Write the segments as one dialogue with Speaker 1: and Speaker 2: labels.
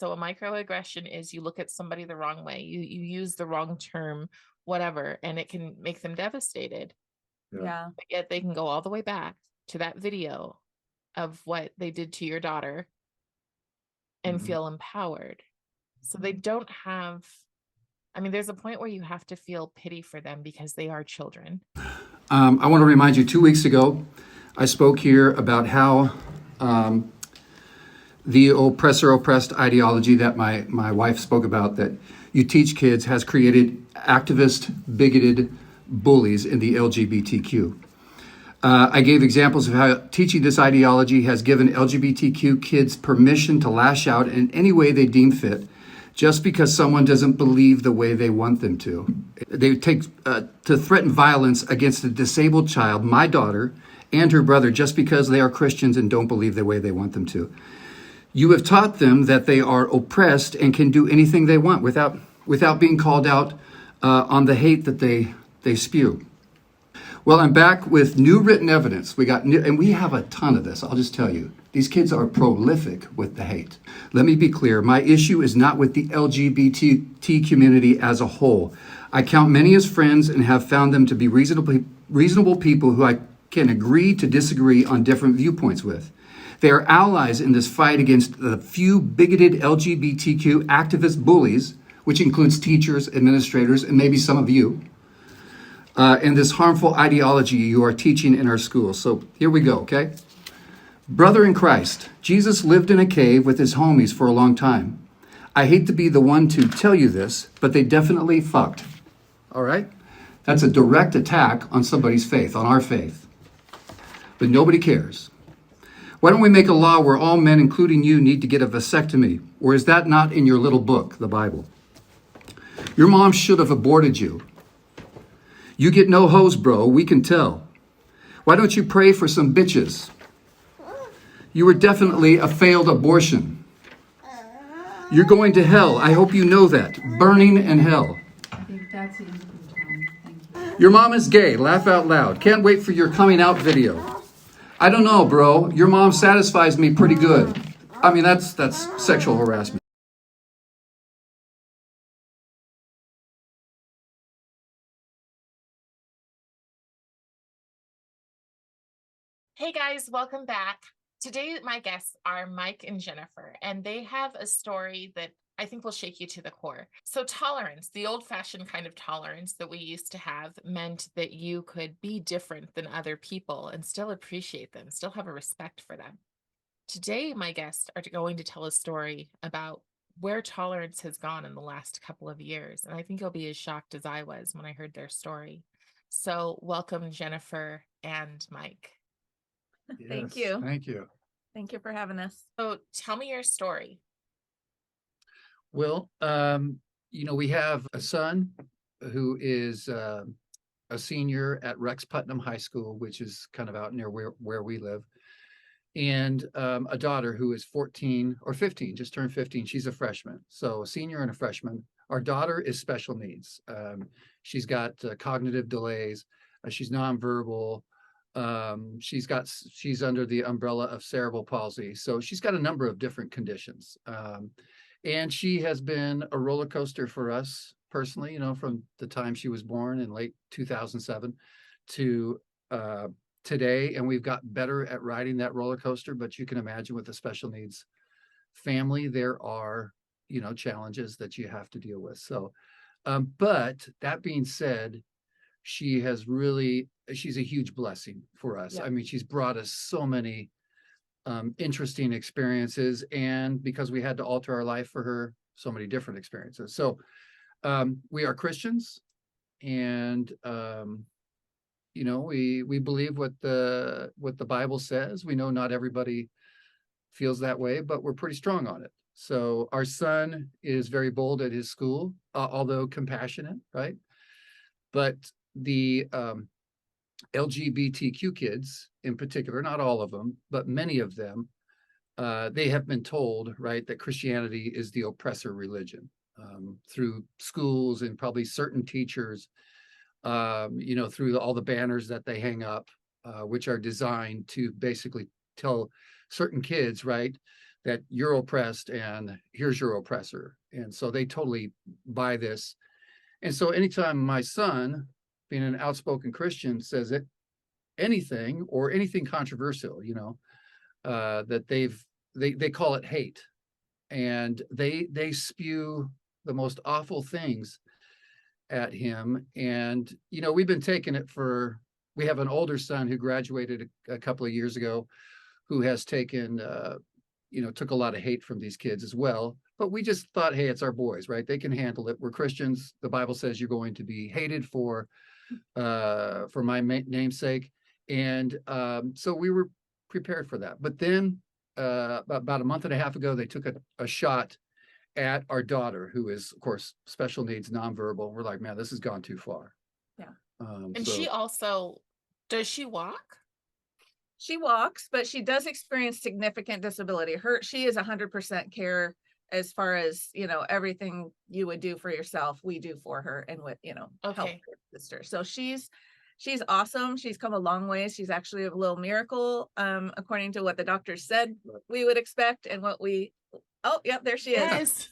Speaker 1: So a microaggression is you look at somebody the wrong way, you use the wrong term, whatever, and it can make them devastated.
Speaker 2: Yeah.
Speaker 1: But yet they can go all the way back to that video of what they did to your daughter and
Speaker 2: Mhm.
Speaker 1: feel empowered. So they don't have, I mean, there's a point where you have to feel pity for them because they are children.
Speaker 3: I want to remind you, 2 weeks ago, I spoke here about how the oppressor oppressed ideology that my wife spoke about, that you teach kids, has created activist, bigoted bullies in the LGBTQ. I gave examples of how teaching this ideology has given LGBTQ kids permission to lash out in any way they deem fit just because someone doesn't believe the way they want them to. They take to threaten violence against a disabled child, my daughter, and her brother, just because they are Christians and don't believe the way they want them to. You have taught them that they are oppressed and can do anything they want without being called out on the hate that they spew. Well, I'm back with new written evidence. And we have a ton of this. I'll just tell you, these kids are prolific with the hate. Let me be clear. My issue is not with the LGBT community as a whole. I count many as friends and have found them to be reasonable people who I can agree to disagree on different viewpoints with. They are allies in this fight against the few bigoted LGBTQ activist bullies, which includes teachers, administrators, and maybe some of you, and this harmful ideology you are teaching in our schools. So here we go, okay? Brother in Christ, Jesus lived in a cave with his homies for a long time. I hate to be the one to tell you this, but they definitely fucked. All right? That's a direct attack on somebody's faith, on our faith. But nobody cares. Why don't we make a law where all men, including you, need to get a vasectomy? Or is that not in your little book, the Bible? Your mom should have aborted you. You get no hose, bro. We can tell. Why don't you pray for some bitches? You were definitely a failed abortion. You're going to hell. I hope you know that. Burning in hell.
Speaker 4: I think that's the end of your time. Thank you.
Speaker 3: Your mom is gay. Laugh out loud. Can't wait for your coming out video. I don't know, bro. Your mom satisfies me pretty good. I mean, that's sexual harassment.
Speaker 1: Hey guys, welcome back. Today, my guests are Mike and Jennifer, and they have a story that I think will shake you to the core. So, tolerance, the old fashioned kind of tolerance that we used to have, meant that you could be different than other people and still appreciate them, still have a respect for them. Today, my guests are going to tell a story about where tolerance has gone in the last couple of years. And I think you'll be as shocked as I was when I heard their story. So, welcome, Jennifer and Mike.
Speaker 2: Thank
Speaker 3: Yes,
Speaker 2: you.
Speaker 3: thank you.
Speaker 2: Thank you for having us.
Speaker 1: So, tell me your story.
Speaker 3: Well, we have a son who is a senior at Rex Putnam High School, which is kind of out near where we live, and a daughter who is 14 or 15, just turned 15. She's a freshman, so a senior and a freshman. Our daughter is special needs. She's got cognitive delays. She's nonverbal. She's under the umbrella of cerebral palsy. So she's got a number of different conditions. And she has been a roller coaster for us personally, from the time she was born in late 2007 to today. And we've got better at riding that roller coaster, but you can imagine with a special needs family, there are, challenges that you have to deal with. So, but that being said, she's a huge blessing for us.
Speaker 2: Yeah.
Speaker 3: I mean, she's brought us so many interesting experiences, and because we had to alter our life for her, so many different experiences. So we are Christians, and we believe what the Bible says. We know not everybody feels that way, but we're pretty strong on it. So our son is very bold at his school, although compassionate, right? But the LGBTQ kids in particular, not all of them, but many of them, they have been told, right, that Christianity is the oppressor religion through schools and probably certain teachers, through all the banners that they hang up, which are designed to basically tell certain kids, right, that you're oppressed and here's your oppressor. And so they totally buy this. And so anytime my son, being an outspoken Christian, says it, anything or anything controversial, that they call it hate, and they spew the most awful things at him. And we've been taking it we have an older son who graduated a couple of years ago, who has taken took a lot of hate from these kids as well. But we just thought, hey, it's our boys, right? They can handle it. We're Christians. The Bible says you're going to be hated for my namesake. And so we were prepared for that. But then about a month and a half ago, they took a shot at our daughter, who is, of course, special needs, nonverbal. We're like, man, this has gone too far.
Speaker 2: Yeah.
Speaker 1: And she also, does she walk?
Speaker 2: She walks, but she does experience significant disability. She is 100% care as far as, everything you would do for yourself, we do for her, and with, help her sister. So she's awesome. She's come a long way. She's actually a little miracle, according to what the doctors said we would expect and what yep, there she is.
Speaker 1: Yes.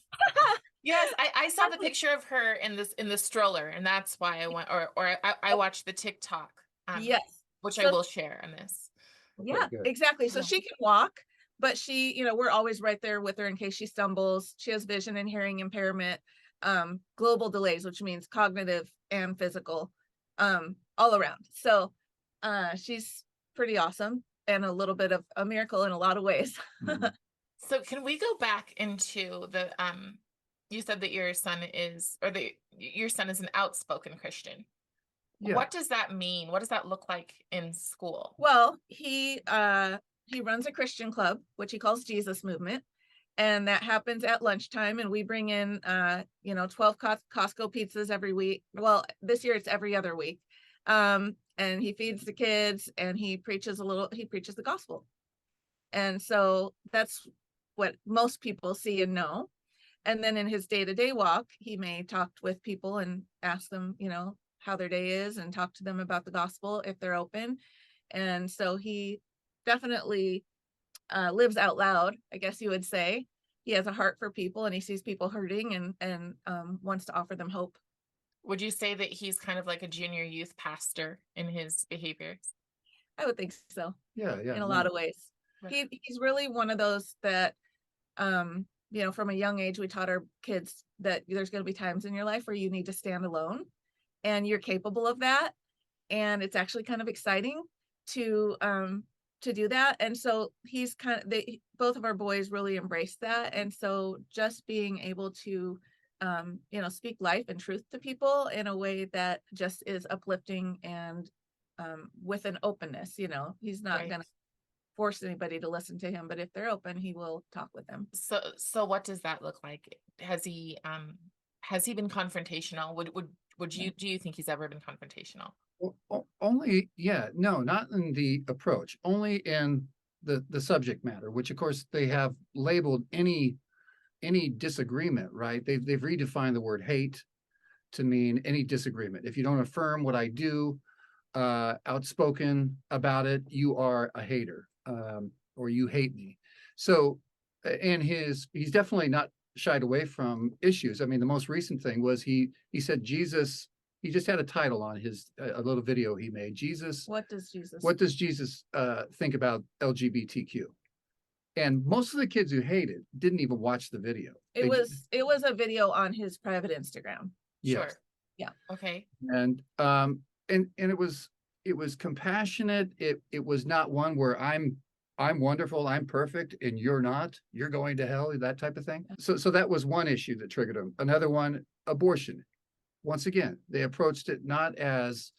Speaker 1: Yes, I saw the picture of her in the stroller, and that's why I went, or I watched the TikTok.
Speaker 2: Yes,
Speaker 1: which I will share on this.
Speaker 2: Yeah, exactly. So she can walk, but she, we're always right there with her in case she stumbles. She has vision and hearing impairment, global delays, which means cognitive and physical, all around. So she's pretty awesome and a little bit of a miracle in a lot of ways.
Speaker 3: Mm-hmm.
Speaker 1: So can we go back into the you said that your son is an outspoken Christian. Yeah. What does that mean? What does that look like in school?
Speaker 2: Well, he runs a Christian club, which he calls Jesus Movement. And that happens at lunchtime. And we bring in, 12 Costco pizzas every week. Well, this year it's every other week. And he feeds the kids and he preaches the gospel. And so that's what most people see and know. And then in his day-to-day walk, he may talk with people and ask them, how their day is and talk to them about the gospel if they're open. And so he definitely lives out loud, I guess you would say. He has a heart for people and he sees people hurting and wants to offer them hope.
Speaker 1: Would you say that he's kind of like a junior youth pastor in his behaviors?
Speaker 2: I would think so.
Speaker 3: Yeah.
Speaker 2: In a lot of ways. Right. He's really one of those that, from a young age, we taught our kids that there's going to be times in your life where you need to stand alone. And you're capable of that. And it's actually kind of exciting to do that. And so he's both of our boys really embrace that. And so just being able to, speak life and truth to people in a way that just is uplifting and with an openness, he's not going to force anybody to listen to him, but if they're open, he will talk with them.
Speaker 1: So what does that look like? Has he been confrontational? Do you think he's ever been confrontational?
Speaker 3: Only, no, not in the approach, only in the subject matter, which of course they have labeled any disagreement, right? They've redefined the word hate to mean any disagreement. If you don't affirm what I do, outspoken about it, you are a hater, or you hate me. So, and he's definitely not shied away from issues. I mean, the most recent thing was he said Jesus, he just had a title on a little video he made. What does Jesus think about LGBTQ? And most of the kids who hated didn't even watch the video.
Speaker 2: It was a video on his private Instagram.
Speaker 3: Yes.
Speaker 2: Sure. Yeah.
Speaker 1: Okay.
Speaker 3: And it was compassionate. It was not one where I'm wonderful, I'm perfect, and you're not, you're going to hell, that type of thing. So that was one issue that triggered him. Another one, abortion. Once again, they approached it not as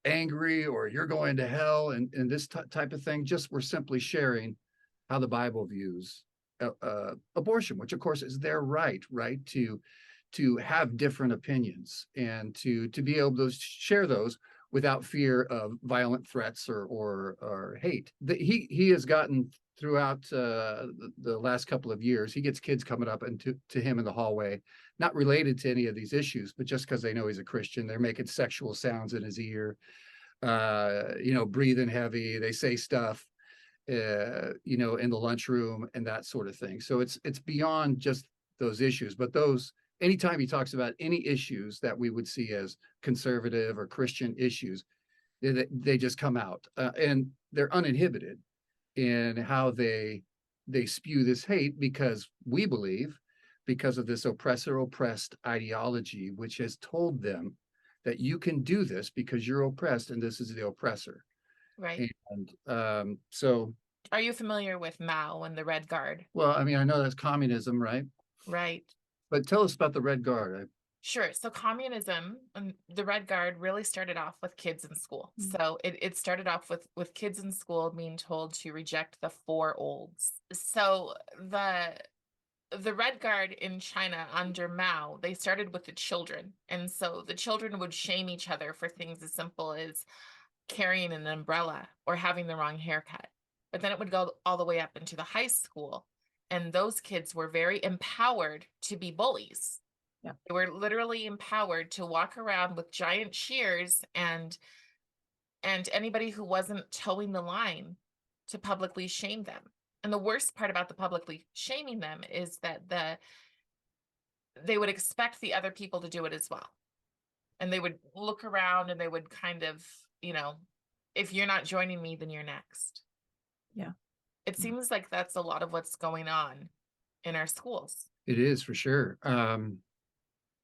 Speaker 3: angry or you're going to hell and this type of thing, just were simply sharing how the Bible views abortion, which of course is their right to have different opinions and to be able to share those without fear of violent threats or hate. He has gotten throughout the last couple of years, he gets kids coming up and to him in the hallway, not related to any of these issues, but just because they know he's a Christian, they're making sexual sounds in his ear, breathing heavy, they say stuff. in the lunchroom and that sort of thing. So it's beyond just those issues, but those, anytime he talks about any issues that we would see as conservative or Christian issues, they just come out, and they're uninhibited in how they spew this hate, because we believe, because of this oppressor-oppressed ideology, which has told them that you can do this because you're oppressed and this is the oppressor.
Speaker 1: Right.
Speaker 3: And so.
Speaker 1: Are you familiar with Mao and the Red Guard?
Speaker 3: Well, I mean, I know that's communism, right?
Speaker 1: Right.
Speaker 3: But tell us about the Red Guard.
Speaker 1: Sure. So communism and the Red Guard really started off with kids in school. So it started off with kids in school being told to reject the four olds. So the Red Guard in China under Mao, they started with the children. And so the children would shame each other for things as simple as carrying an umbrella or having the wrong haircut. But then it would go all the way up into the high school. And those kids were very empowered to be bullies.
Speaker 2: Yeah.
Speaker 1: They were literally empowered to walk around with giant shears and anybody who wasn't towing the line to publicly shame them. And the worst part about the publicly shaming them is that they would expect the other people to do it as well. And they would look around and they would kind of, if you're not joining me, then you're next.
Speaker 2: Yeah.
Speaker 1: It seems like that's a lot of what's going on in our schools.
Speaker 3: It is, for sure.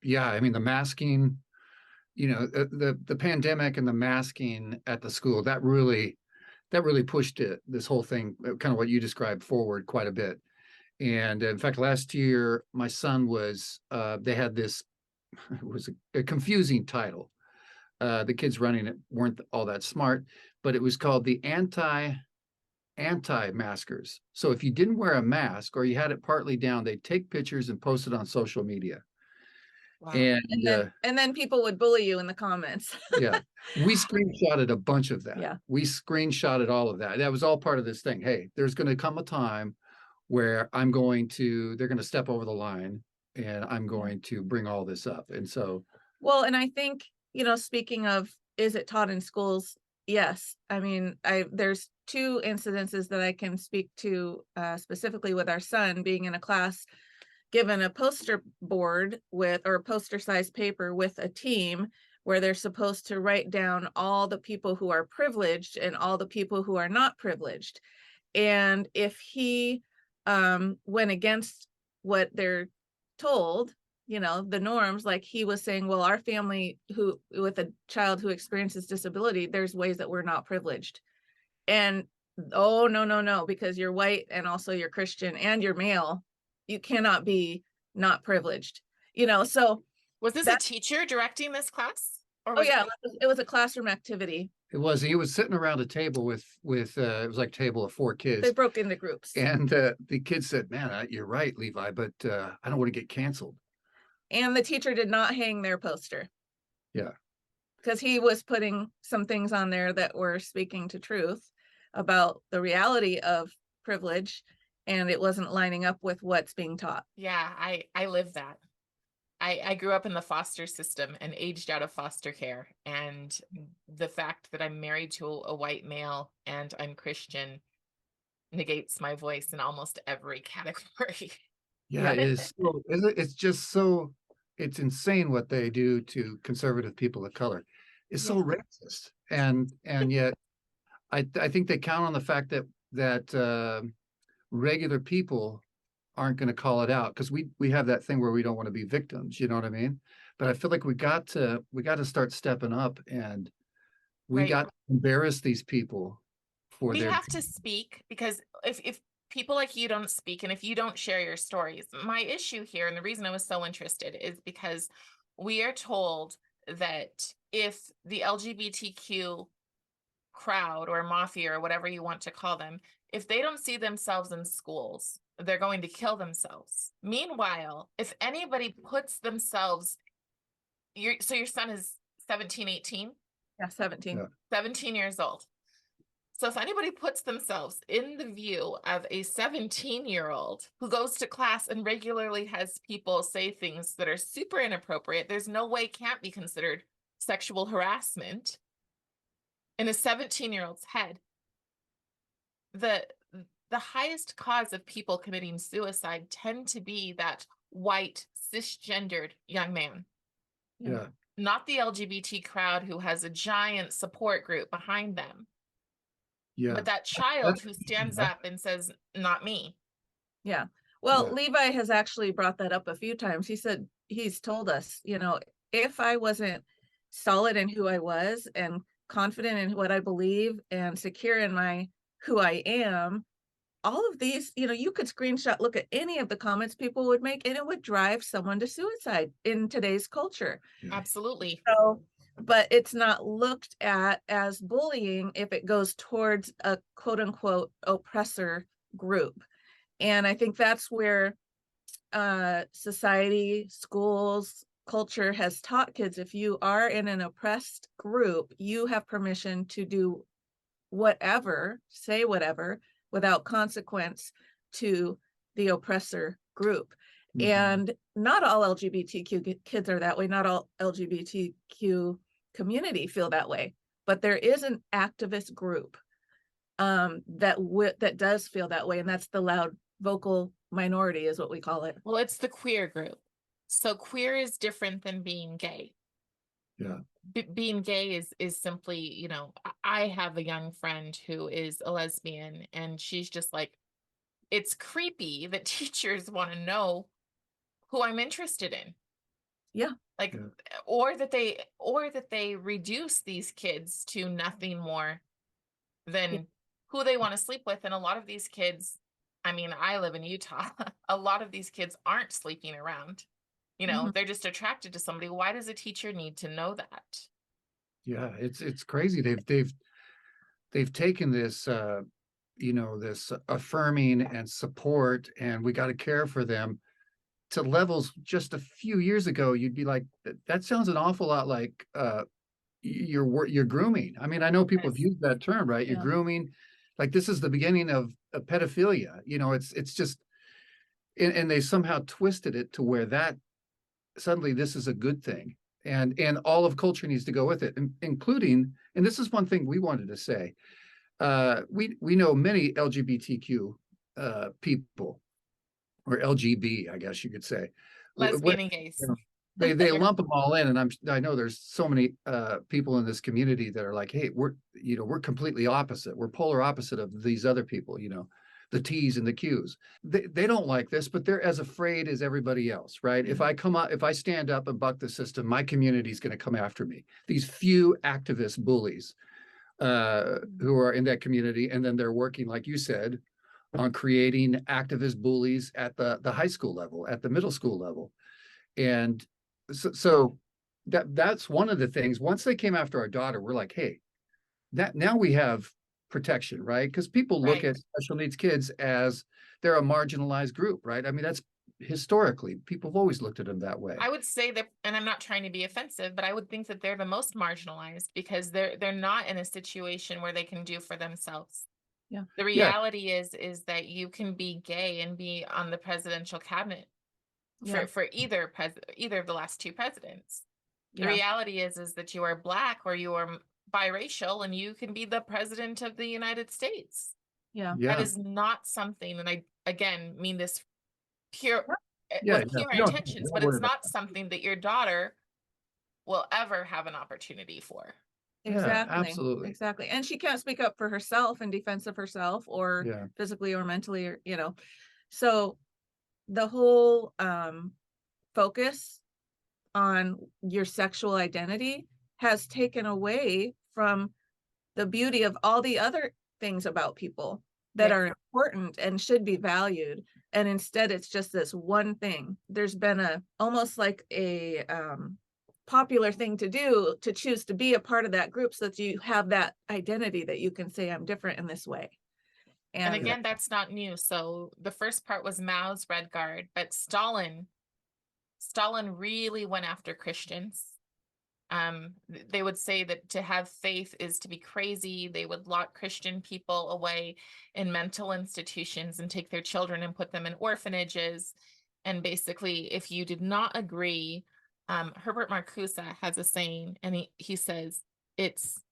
Speaker 3: Yeah, I mean, the masking, the pandemic and the masking at the school, that really pushed this whole thing, kind of what you described, forward quite a bit. And in fact, last year, my son was, they had this, it was a confusing title. The kids running it weren't all that smart, but it was called the anti-maskers. So if you didn't wear a mask or you had it partly down, they'd take pictures and post it on social media.
Speaker 1: Wow.
Speaker 3: And
Speaker 2: then people would bully you in the comments.
Speaker 3: Yeah, we screenshotted a bunch of that.
Speaker 2: Yeah,
Speaker 3: we screenshotted all of that. That was all part of this thing. Hey, there's going to come a time where they're going to step over the line, and I'm going to bring all this up. And so,
Speaker 2: well, and I think, speaking of, is it taught in schools? Yes. I mean, there's two incidences that I can speak to specifically with our son being in a class given a poster board or a poster sized paper with a team where they're supposed to write down all the people who are privileged and all the people who are not privileged. And if he went against what they're told, the norms, like he was saying, well, our family with a child who experiences disability, there's ways that we're not privileged. And oh, no, because you're white and also you're Christian and you're male, you cannot be not privileged, so.
Speaker 1: Was this a teacher directing this class? Or
Speaker 2: it was a classroom activity.
Speaker 3: he was sitting around a table with it was like a table of 4 kids.
Speaker 2: They broke into groups.
Speaker 3: And the kids said, man, you're right, Levi, but I don't want to get canceled.
Speaker 2: And the teacher did not hang their poster.
Speaker 3: Yeah.
Speaker 2: Because he was putting some things on there that were speaking to truth about the reality of privilege, and it wasn't lining up with what's being taught.
Speaker 1: Yeah, I live that. I grew up in the foster system and aged out of foster care. And the fact that I'm married to a white male and I'm Christian negates my voice in almost every category.
Speaker 3: Yeah, it is. It's just so, it's insane what they do to conservative people of color. It's so racist. And yet I think they count on the fact that regular people aren't going to call it out, because we have that thing where we don't want to be victims, you know what I mean? But I feel like we got to start stepping up, and we got to embarrass these people for
Speaker 1: we have to speak, because if people like you don't speak and if you don't share your stories, my issue here, and the reason I was so interested, is because we are told that if the LGBTQ crowd or mafia or whatever you want to call them, if they don't see themselves in schools, they're going to kill themselves. Meanwhile, if anybody puts themselves, so your son is 17, 18?
Speaker 2: Yeah, 17.
Speaker 3: Yeah.
Speaker 1: 17 years old. So if anybody puts themselves in the view of a 17-year-old who goes to class and regularly has people say things that are super inappropriate, there's no way it can't be considered sexual harassment in a 17-year-old's head. the highest cause of people committing suicide tend to be that white cisgendered young man,
Speaker 3: Yeah.
Speaker 1: not the LGBT crowd who has a giant support group behind them,
Speaker 3: Yeah.
Speaker 1: but that child
Speaker 3: That's,
Speaker 1: who stands up and says, not me.
Speaker 2: Yeah. Well,
Speaker 3: Yeah.
Speaker 2: Levi has actually brought that up a few times. He said, he's told us, if I wasn't solid in who I was and confident in what I believe and secure in who I am, all of these, you could screenshot, look at any of the comments people would make, and it would drive someone to suicide in today's culture.
Speaker 1: Absolutely.
Speaker 2: So, but it's not looked at as bullying if it goes towards a quote unquote oppressor group. And I think that's where society, schools, culture has taught kids, if you are in an oppressed group, you have permission to do whatever, say whatever, without consequence to the oppressor group.
Speaker 3: Mhm.
Speaker 2: And not all LGBTQ kids are that way. Not all LGBTQ community feel that way. But there is an activist group that does feel that way, and that's the loud vocal minority, is what we call it.
Speaker 1: Well, it's the queer group. So queer is different than being gay.
Speaker 3: Yeah.
Speaker 1: Being gay is simply, I have a young friend who is a lesbian, and she's just like, it's creepy that teachers want to know who I'm interested in.
Speaker 2: Yeah.
Speaker 1: Like,
Speaker 3: Yeah.
Speaker 1: or that they reduce these kids to nothing more than who they want to sleep with. And a lot of these kids, I mean, I live in Utah. A lot of these kids aren't sleeping around.
Speaker 2: Mhm.
Speaker 1: They're just attracted to somebody. Why does a teacher need to know that?
Speaker 3: Yeah. It's crazy. They've taken this, this affirming and support, and we got to care for them to levels just a few years ago. You'd be like, that sounds an awful lot like you're grooming. I mean, I know people have
Speaker 1: Yes.
Speaker 3: used that term, right? You're
Speaker 2: Yeah.
Speaker 3: grooming, like this is the beginning of pedophilia. It's just, and they somehow twisted it to where that suddenly this is a good thing, and all of culture needs to go with it, including, and this is one thing we wanted to say. We know many LGBTQ people, or LGB, I guess you could say.
Speaker 1: Lesbian and gays.
Speaker 3: They lump them all in, and I know there's so many people in this community that are like, hey, we're completely opposite. We're polar opposite of these other people, the T's and the Q's. They don't like this, but they're as afraid as everybody else, right? If I stand up and buck the system, my community is going to come after me. These few activist bullies who are in that community, and then they're working, like you said, on creating activist bullies at the high school level, at the middle school level. And so that's one of the things. Once they came after our daughter, we're like, hey, that now we have protection, right? Because people look
Speaker 1: Right.
Speaker 3: at special needs kids as they're a marginalized group, right? I mean, that's historically, people have always looked at them that way.
Speaker 1: I would say that, and I'm not trying to be offensive, but I would think that they're the most marginalized because they're not in a situation where they can do for themselves.
Speaker 2: Yeah.
Speaker 1: The reality is that you can be gay and be on the presidential cabinet
Speaker 2: Yeah.
Speaker 1: for either of the last two presidents. The
Speaker 2: Yeah.
Speaker 1: reality is that you are Black or you are biracial and you can be the president of the United States.
Speaker 2: Yeah.
Speaker 1: That is not something, and I again mean this pure
Speaker 3: Yeah,
Speaker 1: with pure
Speaker 3: you don't
Speaker 1: intentions, but
Speaker 3: worry
Speaker 1: it's
Speaker 3: about
Speaker 1: not something that your daughter will ever have an opportunity for.
Speaker 2: Exactly.
Speaker 3: absolutely.
Speaker 2: Exactly. And she can't speak up for herself in defense of herself, or
Speaker 3: Yeah.
Speaker 2: physically or mentally, or so the whole focus on your sexual identity has taken away from the beauty of all the other things about people that
Speaker 1: Yeah.
Speaker 2: are important and should be valued. And instead it's just this one thing. There's been almost like a popular thing to do, to choose to be a part of that group so that you have that identity that you can say, I'm different in this way.
Speaker 1: And again, that's not new. So the first part was Mao's Red Guard, but Stalin really went after Christians. They would say that to have faith is to be crazy. They would lock Christian people away in mental institutions and take their children and put them in orphanages. And basically, if you did not agree, Herbert Marcuse has a saying, and he says, it's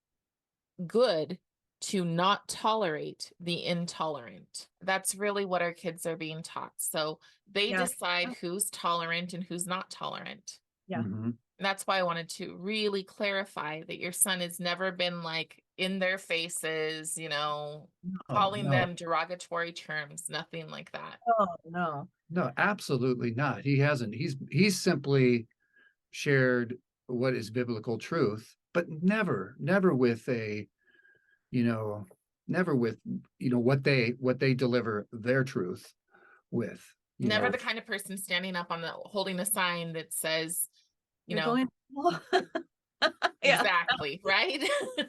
Speaker 1: good to not tolerate the intolerant. That's really what our kids are being taught. So they
Speaker 2: Yeah.
Speaker 1: decide who's tolerant and who's not tolerant.
Speaker 2: Yeah.
Speaker 3: Mhm.
Speaker 1: That's why I wanted to really clarify that your son has never been like in their faces, calling
Speaker 3: no.
Speaker 1: them derogatory terms, nothing like that.
Speaker 2: Oh, no.
Speaker 3: No, absolutely not. He hasn't. He's simply shared what is biblical truth, but never with a, never with, what they deliver their truth with.
Speaker 1: Never the kind of person standing up holding a sign that says,
Speaker 2: You're going. Yeah.
Speaker 1: exactly, right?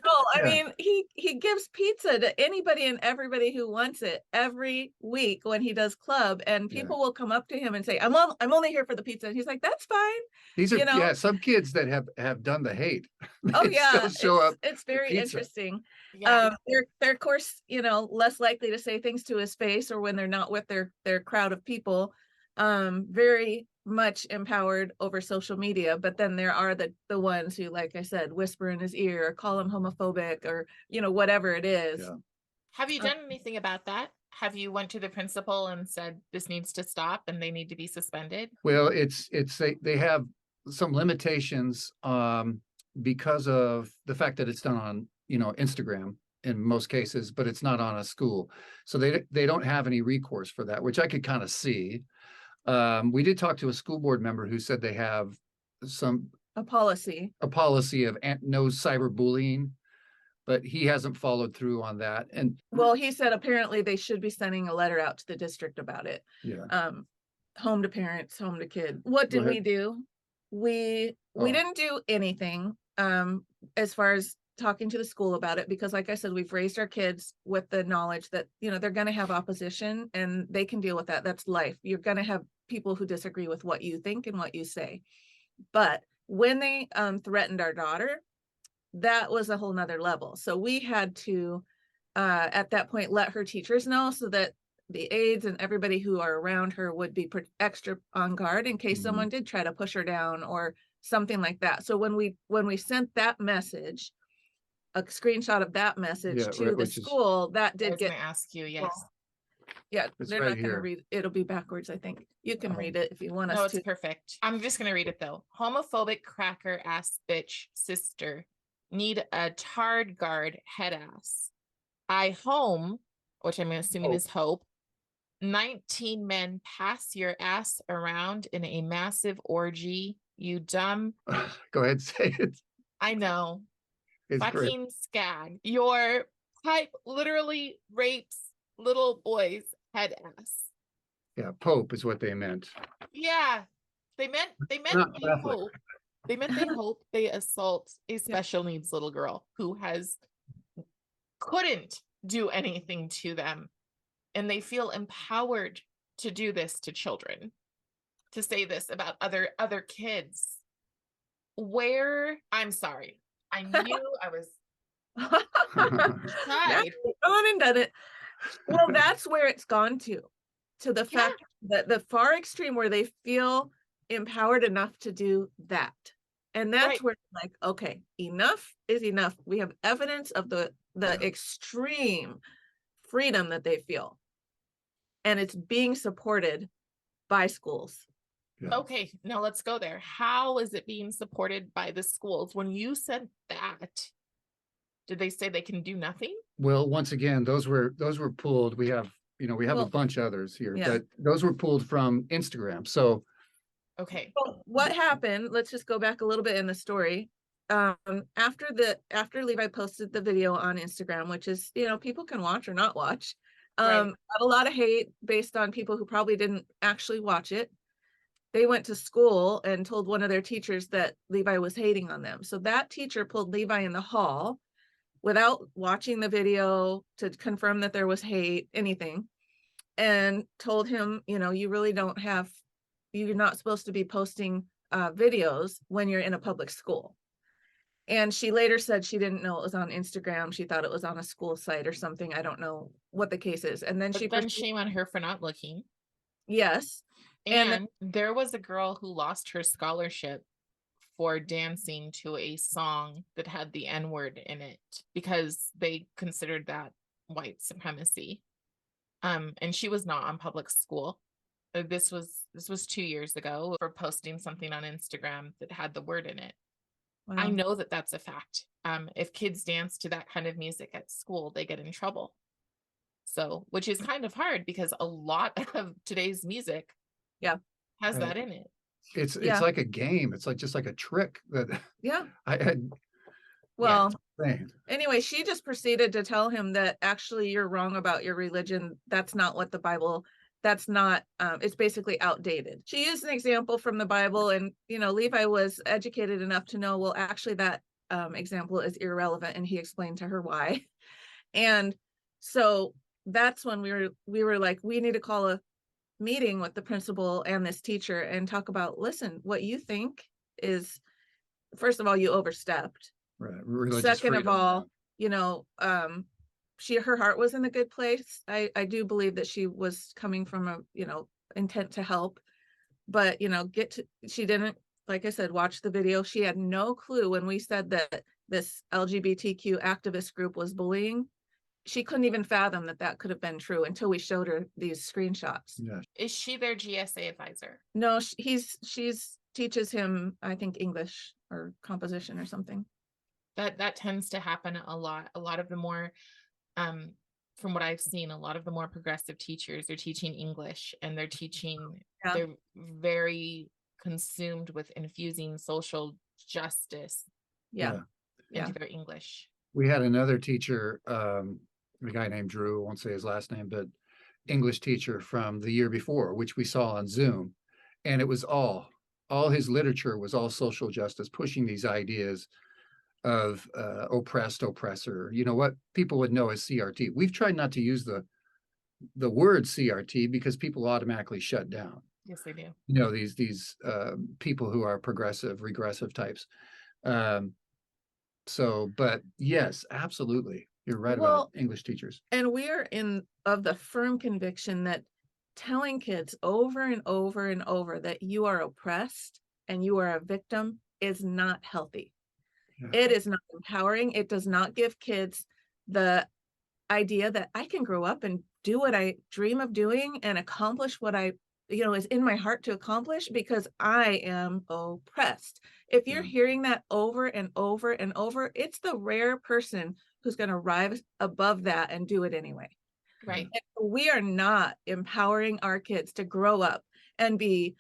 Speaker 2: Oh, I
Speaker 3: Yeah.
Speaker 2: mean, he gives pizza to anybody and everybody who wants it every week when he does club, and people will come up to him and say, I'm only here for the pizza. And he's like, that's fine.
Speaker 3: These are some kids that have done the hate.
Speaker 2: Oh
Speaker 3: They
Speaker 2: yeah,
Speaker 3: still show up
Speaker 2: it's
Speaker 3: for
Speaker 2: very
Speaker 3: pizza.
Speaker 2: interesting.
Speaker 1: Yeah.
Speaker 2: They're of course, less likely to say things to his face or when they're not with their crowd of people. Very much empowered over social media, but then there are the ones who, like I said, whisper in his ear or call him homophobic or whatever it is.
Speaker 3: Yeah.
Speaker 1: Have you done anything about that? Have you went to the principal and said this needs to stop and they need to be suspended?
Speaker 3: Well, they have some limitations because of the fact that it's done on Instagram in most cases, but it's not on a school, so they don't have any recourse for that, which I could kind of see. We did talk to a school board member who said they have
Speaker 2: A policy
Speaker 3: of no cyberbullying, but he hasn't followed through on that. And
Speaker 2: well, he said apparently they should be sending a letter out to the district about it.
Speaker 3: yeah,
Speaker 2: Home to parents, home to kid. What did we do? We didn't do anything as far as talking to the school about it, because like I said, we've raised our kids with the knowledge that they're going to have opposition and they can deal with that. That's life. You're going to have people who disagree with what you think and what you say. But when they threatened our daughter, that was a whole nother level. So we had to at that point let her teachers know, so that the aides and everybody who are around her would be extra on guard in case someone did try to push her down or something like that. So when we sent that message, a screenshot of that message to the school, that did get.
Speaker 1: I was going to ask you, yes.
Speaker 2: Yeah,
Speaker 3: it's
Speaker 2: they're
Speaker 3: right
Speaker 2: not going to
Speaker 3: here.
Speaker 2: read. It'll be backwards, I think. You can read it if you want
Speaker 1: No,
Speaker 2: us
Speaker 1: it's
Speaker 2: to.
Speaker 1: perfect. I'm just going to read it though. Homophobic cracker ass bitch sister need a tard guard head ass. I home, which I'm assuming is hope. 19 men pass your ass around in a massive orgy. You dumb.
Speaker 3: Go ahead, say it.
Speaker 1: I know.
Speaker 3: It's
Speaker 1: fucking
Speaker 3: great.
Speaker 1: scag. Your pipe literally rapes little boys' head ass.
Speaker 3: Yeah, Pope is what they meant.
Speaker 1: Yeah. They meant they hope. They meant they hope they assault a special needs little girl who couldn't do anything to them. And they feel empowered to do this to children, to say this about other kids. I'm sorry. I knew I was tried.
Speaker 2: On and done it. Well, that's where it's gone to the fact that the far extreme where they feel empowered enough to do that. And that's where it's like, okay, enough is enough. We have evidence of the extreme freedom that they feel. And it's being supported by schools.
Speaker 3: Yeah.
Speaker 1: Okay, now let's go there. How is it being supported by the schools? When you said that, did they say they can do nothing?
Speaker 3: Well, once again, those were pulled. We have a bunch of others here, but those were pulled from Instagram. So
Speaker 1: okay.
Speaker 2: So what happened? Let's just go back a little bit in the story. After Levi posted the video on Instagram, which is, people can watch or not watch. Got a lot of hate based on people who probably didn't actually watch it. They went to school and told one of their teachers that Levi was hating on them. So that teacher pulled Levi in the hall without watching the video to confirm that there was hate, anything, and told him, you really don't have, you're not supposed to be posting videos when you're in a public school. And she later said she didn't know it was on Instagram. She thought it was on a school site or something. I don't know what the case is. And then
Speaker 1: shame on her for not looking.
Speaker 2: Yes.
Speaker 1: And there was a girl who lost her scholarship for dancing to a song that had the N-word in it because they considered that white supremacy. And she was not on public school. This was 2 years ago for posting something on Instagram that had the word in it.
Speaker 2: Wow.
Speaker 1: I know that that's a fact. If kids dance to that kind of music at school, they get in trouble. So, which is kind of hard because a lot of today's music has
Speaker 3: Right.
Speaker 1: that in it.
Speaker 3: It's
Speaker 2: Yeah.
Speaker 3: like a game. It's like just like a trick that I had.
Speaker 2: Well,
Speaker 3: Insane.
Speaker 2: anyway, she just proceeded to tell him that actually you're wrong about your religion. That's not what the Bible, that's not, it's basically outdated. She used an example from the Bible, and, you know, Levi was educated enough to know, well, actually that example is irrelevant, and he explained to her why. And so that's when we were like, we need to call a meeting with the principal and this teacher and talk about, listen, what you think is, first of all, you overstepped.
Speaker 3: Right. Religious
Speaker 2: Second
Speaker 3: freedom.
Speaker 2: of all, you know, her heart was in a good place. I do believe that she was coming from a, you know, intent to help, but, you know, she didn't, like I said, watch the video. She had no clue when we said that this LGBTQ activist group was bullying. She couldn't even fathom that that could have been true until we showed her these screenshots.
Speaker 3: Yeah.
Speaker 1: Is she their G.S.A. advisor?
Speaker 2: No, she's teaches him, I think, English or composition or something.
Speaker 1: That tends to happen a lot. A lot of the more, from what I've seen, a lot of the more progressive teachers are teaching English, and they're they're very consumed with infusing social justice into their English.
Speaker 3: We had another teacher, a guy named Drew, I won't say his last name, but English teacher from the year before, which we saw on Zoom. And it was all his literature was all social justice, pushing these ideas of oppressed, oppressor. You know, what people would know as CRT. We've tried not to use the word CRT because people automatically shut down.
Speaker 1: Yes, they do.
Speaker 3: You know, these people who are progressive, regressive types. So, but yes, absolutely. You're right about English teachers.
Speaker 2: And we're of the firm conviction that telling kids over and over and over that you are oppressed and you are a victim is not healthy. Yeah. It is not empowering. It does not give kids the idea that I can grow up and do what I dream of doing and accomplish what I, you know, is in my heart to accomplish because I am oppressed. If you're hearing that over and over and over, it's the rare person who's going to rise above that and do it anyway.
Speaker 1: Right.
Speaker 2: And we are not empowering our kids to grow up and be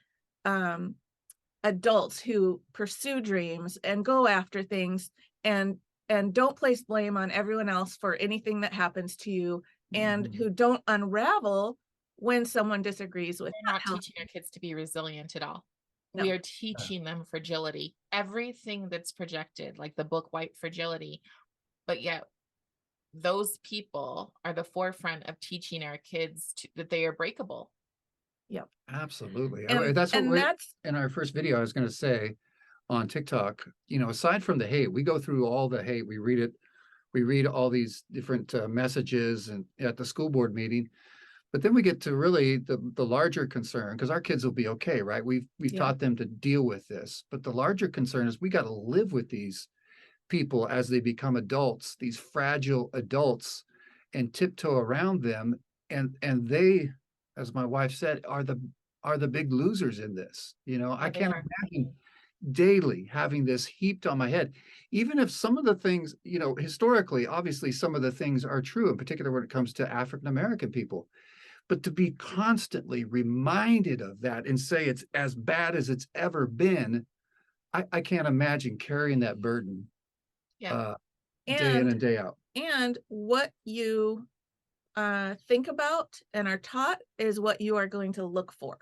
Speaker 2: adults who pursue dreams and go after things and don't place blame on everyone else for anything that happens to you, and who don't unravel when someone disagrees with.
Speaker 1: We're not teaching our kids to be resilient at all. No. We are teaching them fragility. Everything that's projected, like the book White Fragility, but yet those people are the forefront of teaching our kids that they are breakable.
Speaker 2: Yep.
Speaker 3: Absolutely. That's what in our first video I was going to say on TikTok, you know, aside from the hate, we go through all the hate, we read all these different messages and at the school board meeting, but then we get to really the larger concern, because our kids will be okay, right? We've taught them to deal with this, but the larger concern is we got to live with these people as they become adults, these fragile adults, and tiptoe around them, and they, as my wife said, are the big losers in this. You know, I can't imagine daily having this heaped on my head, even if some of the things, you know, historically, obviously some of the things are true, in particular when it comes to African American people, but to be constantly reminded of that and say it's as bad as it's ever been, I can't imagine carrying that burden day in and day out.
Speaker 2: And what you think about and are taught is what you are going to look for.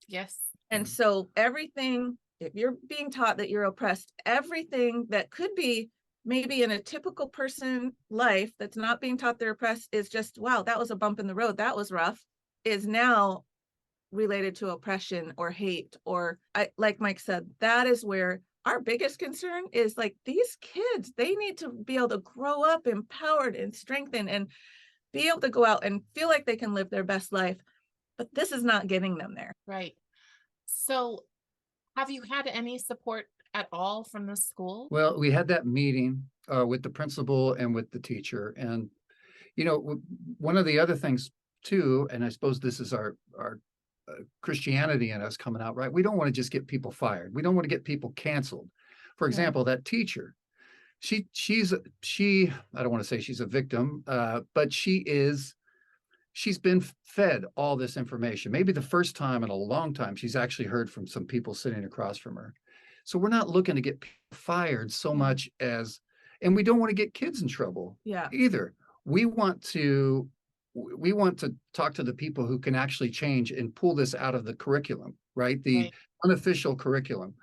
Speaker 1: Yes.
Speaker 2: And so everything, if you're being taught that you're oppressed, everything that could be maybe in a typical person life that's not being taught they're oppressed is just, wow, that was a bump in the road, that was rough, is now related to oppression or hate. Or like Mike said, that is where our biggest concern is, like, these kids, they need to be able to grow up empowered and strengthened and be able to go out and feel like they can live their best life. But this is not getting them there.
Speaker 1: Right. So Have you had any support at all from the school?
Speaker 3: Well, we had that meeting with the principal and with the teacher. And, one of the other things too, and I suppose this is our Christianity in us coming out, right? We don't want to just get people fired. We don't want to get people canceled. For example, that teacher, she's I don't want to say she's a victim, but she's been fed all this information. Maybe the first time in a long time she's actually heard from some people sitting across from her. So we're not looking to get people fired so much as, and we don't want to get kids in trouble either. We want to talk to the people who can actually change and pull this out of the curriculum, right? The unofficial curriculum,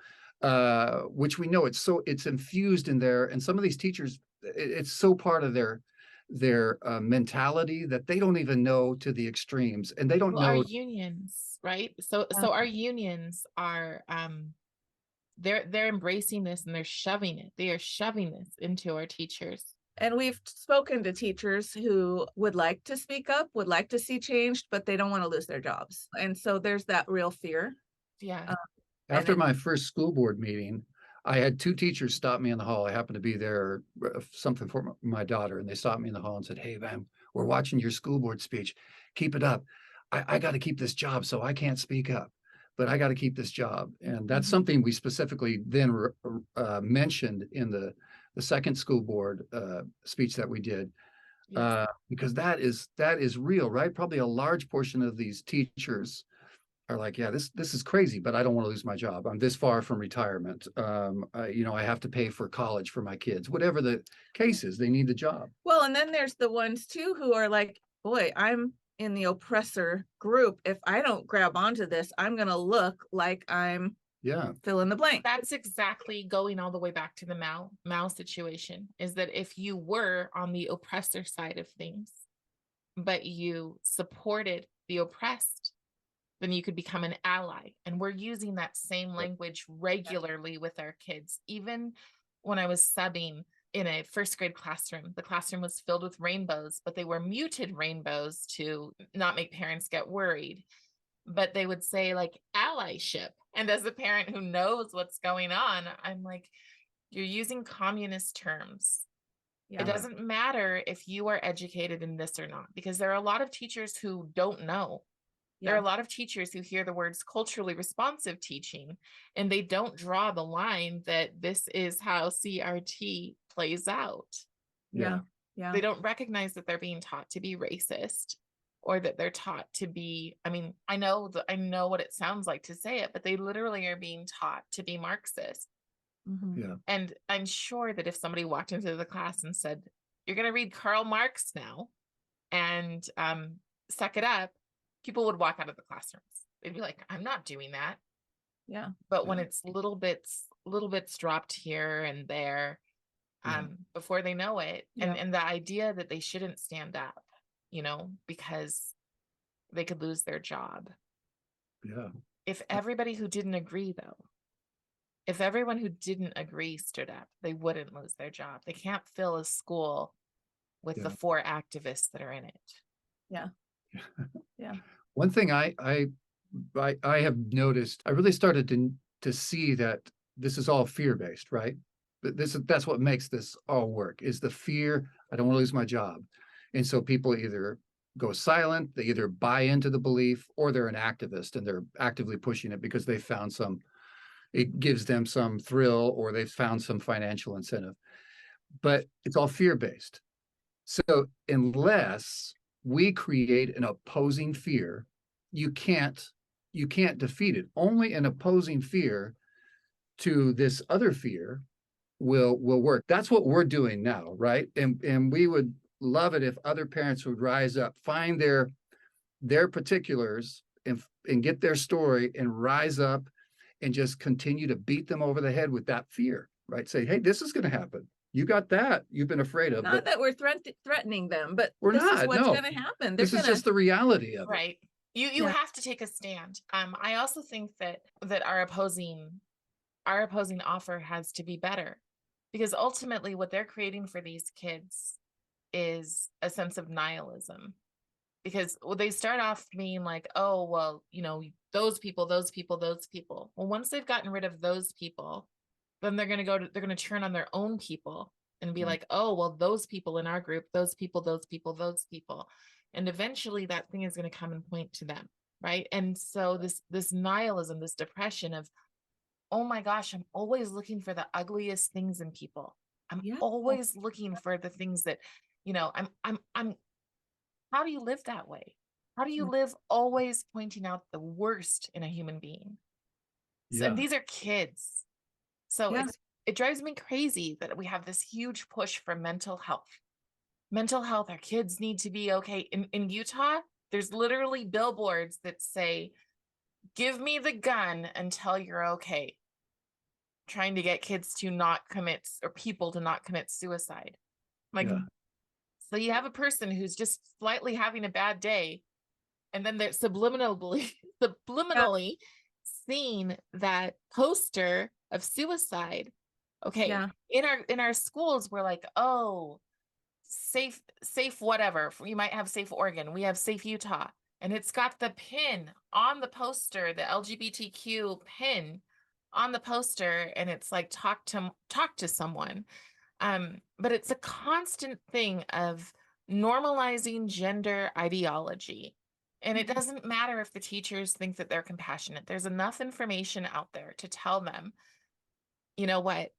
Speaker 3: which we know it's infused in there. And some of these teachers, it's so part of their mentality that they don't even know to the extremes, and they don't know.
Speaker 1: Our unions, right? So our unions are they're embracing this, and they're shoving it. They are shoving this into our teachers.
Speaker 2: And we've spoken to teachers who would like to speak up, would like to see changed, but they don't want to lose their jobs. And so there's that real fear.
Speaker 1: Yeah.
Speaker 3: After my first school board meeting, I had two teachers stop me in the hall. I happened to be there, something for my daughter, and they stopped me in the hall and said, "Hey, man, we're watching your school board speech. Keep it up. I got to keep this job, so I can't speak up, but I got to keep this job." And that's something we specifically then mentioned in the second school board speech that we did, because that is real, right? Probably a large portion of these teachers are like, yeah, this is crazy, but I don't want to lose my job. I'm this far from retirement. I have to pay for college for my kids. Whatever the case is, they need the job.
Speaker 2: Well, and then there's the ones too who are like, boy, I'm in the oppressor group. If I don't grab onto this, I'm going to look like I'm fill in the blank.
Speaker 1: That's exactly going all the way back to the Mao situation, is that if you were on the oppressor side of things, but you supported the oppressed, then you could become an ally. And we're using that same language regularly with our kids. Even when I was subbing in a first grade classroom, the classroom was filled with rainbows, but they were muted rainbows to not make parents get worried. But they would say like allyship. And as a parent who knows what's going on, I'm like, you're using communist terms. It doesn't matter if you are educated in this or not, because there are a lot of teachers who don't know. There are a lot of teachers who hear the words culturally responsive teaching, and they don't draw the line that this is how CRT plays out. They don't recognize that they're being taught to be racist, or that they're taught to be, I know what it sounds like to say it, but they literally are being taught to be Marxist. And I'm sure that if somebody walked into the class and said, "You're going to read Karl Marx now and suck it up," people would walk out of the classrooms. They'd be like, "I'm not doing that." But when it's little bits dropped here and there, before they know it, and the idea that they shouldn't stand up, because they could lose their job. If everybody who didn't agree, though, if everyone who didn't agree stood up, they wouldn't lose their job. They can't fill a school with the 4 activists that are in it.
Speaker 3: One thing I have noticed, I really started to see that this is all fear-based, right? That's what makes this all work, is the fear. I don't want to lose my job. And so people either go silent, they either buy into the belief, or they're an activist and they're actively pushing it because they found it gives them some thrill, or they've found some financial incentive. But it's all fear-based. So unless we create an opposing fear, you can't defeat it. Only an opposing fear to this other fear will work. That's what we're doing now, right? And we would love it if other parents would rise up, find their particulars and get their story and rise up and just continue to beat them over the head with that fear, right? Say, hey, this is going to happen. You got that you've been afraid of.
Speaker 2: Not that we're threatening them, but
Speaker 3: we're
Speaker 2: this
Speaker 3: not.
Speaker 2: is what's going to happen.
Speaker 3: This is just the reality of it.
Speaker 1: Right. You have to take a stand. I also think that our opposing offer has to be better, because ultimately what they're creating for these kids is a sense of nihilism. because they start off being like, oh, well, those people, those people, those people. Well, once they've gotten rid of those people, then they're going to turn on their own people and be like, oh, well, those people in our group, those people, those people, those people. And eventually that thing is going to come and point to them. Right. And so this nihilism, this depression of, oh my gosh, I'm always looking for the ugliest things in people. I'm always looking for the things that, I'm how do you live that way? How do you live always pointing out the worst in a human being? So, and these are kids. So it drives me crazy that we have this huge push for mental health. Mental health, our kids need to be okay. In Utah, there's literally billboards that say, give me the gun until you're okay. Trying to get kids to not commit, or people to not commit suicide. Like, so you have a person who's just slightly having a bad day, and then they're subliminally seeing that poster of suicide. Okay. In our schools, we're like, oh, safe whatever. You might have safe Oregon. We have safe Utah. And it's got the pin on the poster, the LGBTQ pin on the poster, and it's like talk to someone. But it's a constant thing of normalizing gender ideology. And it doesn't matter if the teachers think that they're compassionate. There's enough information out there to tell them, you know what,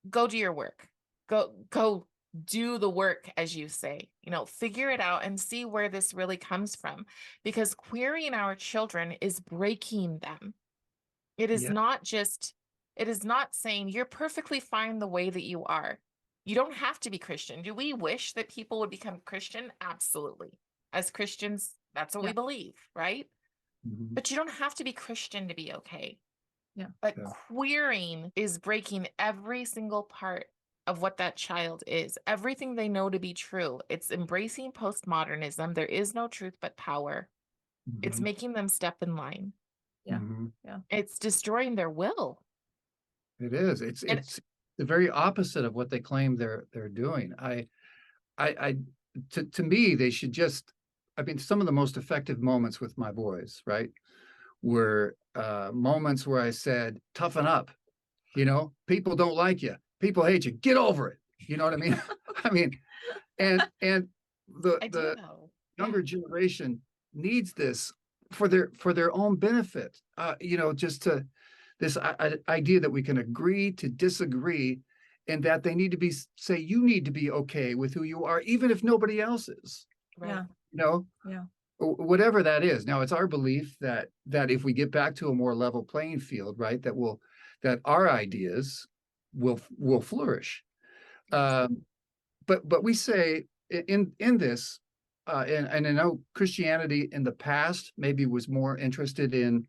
Speaker 1: go do your work. Go do the work, as you say, figure it out and see where this really comes from. Because queering our children is breaking them. It is not saying you're perfectly fine the way that you are. You don't have to be Christian. Do we wish that people would become Christian? Absolutely. As Christians, that's what we believe, right? But you don't have to be Christian to be okay. But queering is breaking every single part of what that child is, everything they know to be true. It's embracing postmodernism. There is no truth but power. It's making them step in line. It's destroying their will.
Speaker 3: It is. It's the very opposite of what they claim they're doing. To me, they should just, some of the most effective moments with my boys, right, were moments where I said, toughen up, people don't like you, people hate you, get over it. You know what I mean? and the younger generation needs this for their own benefit. Just to this idea that we can agree to disagree, and that they need to you need to be okay with who you are, even if nobody else is.
Speaker 1: Right.
Speaker 3: Whatever that is. Now, it's our belief that if we get back to a more level playing field, right, that our ideas will flourish. But we say in this, and I know Christianity in the past maybe was more interested in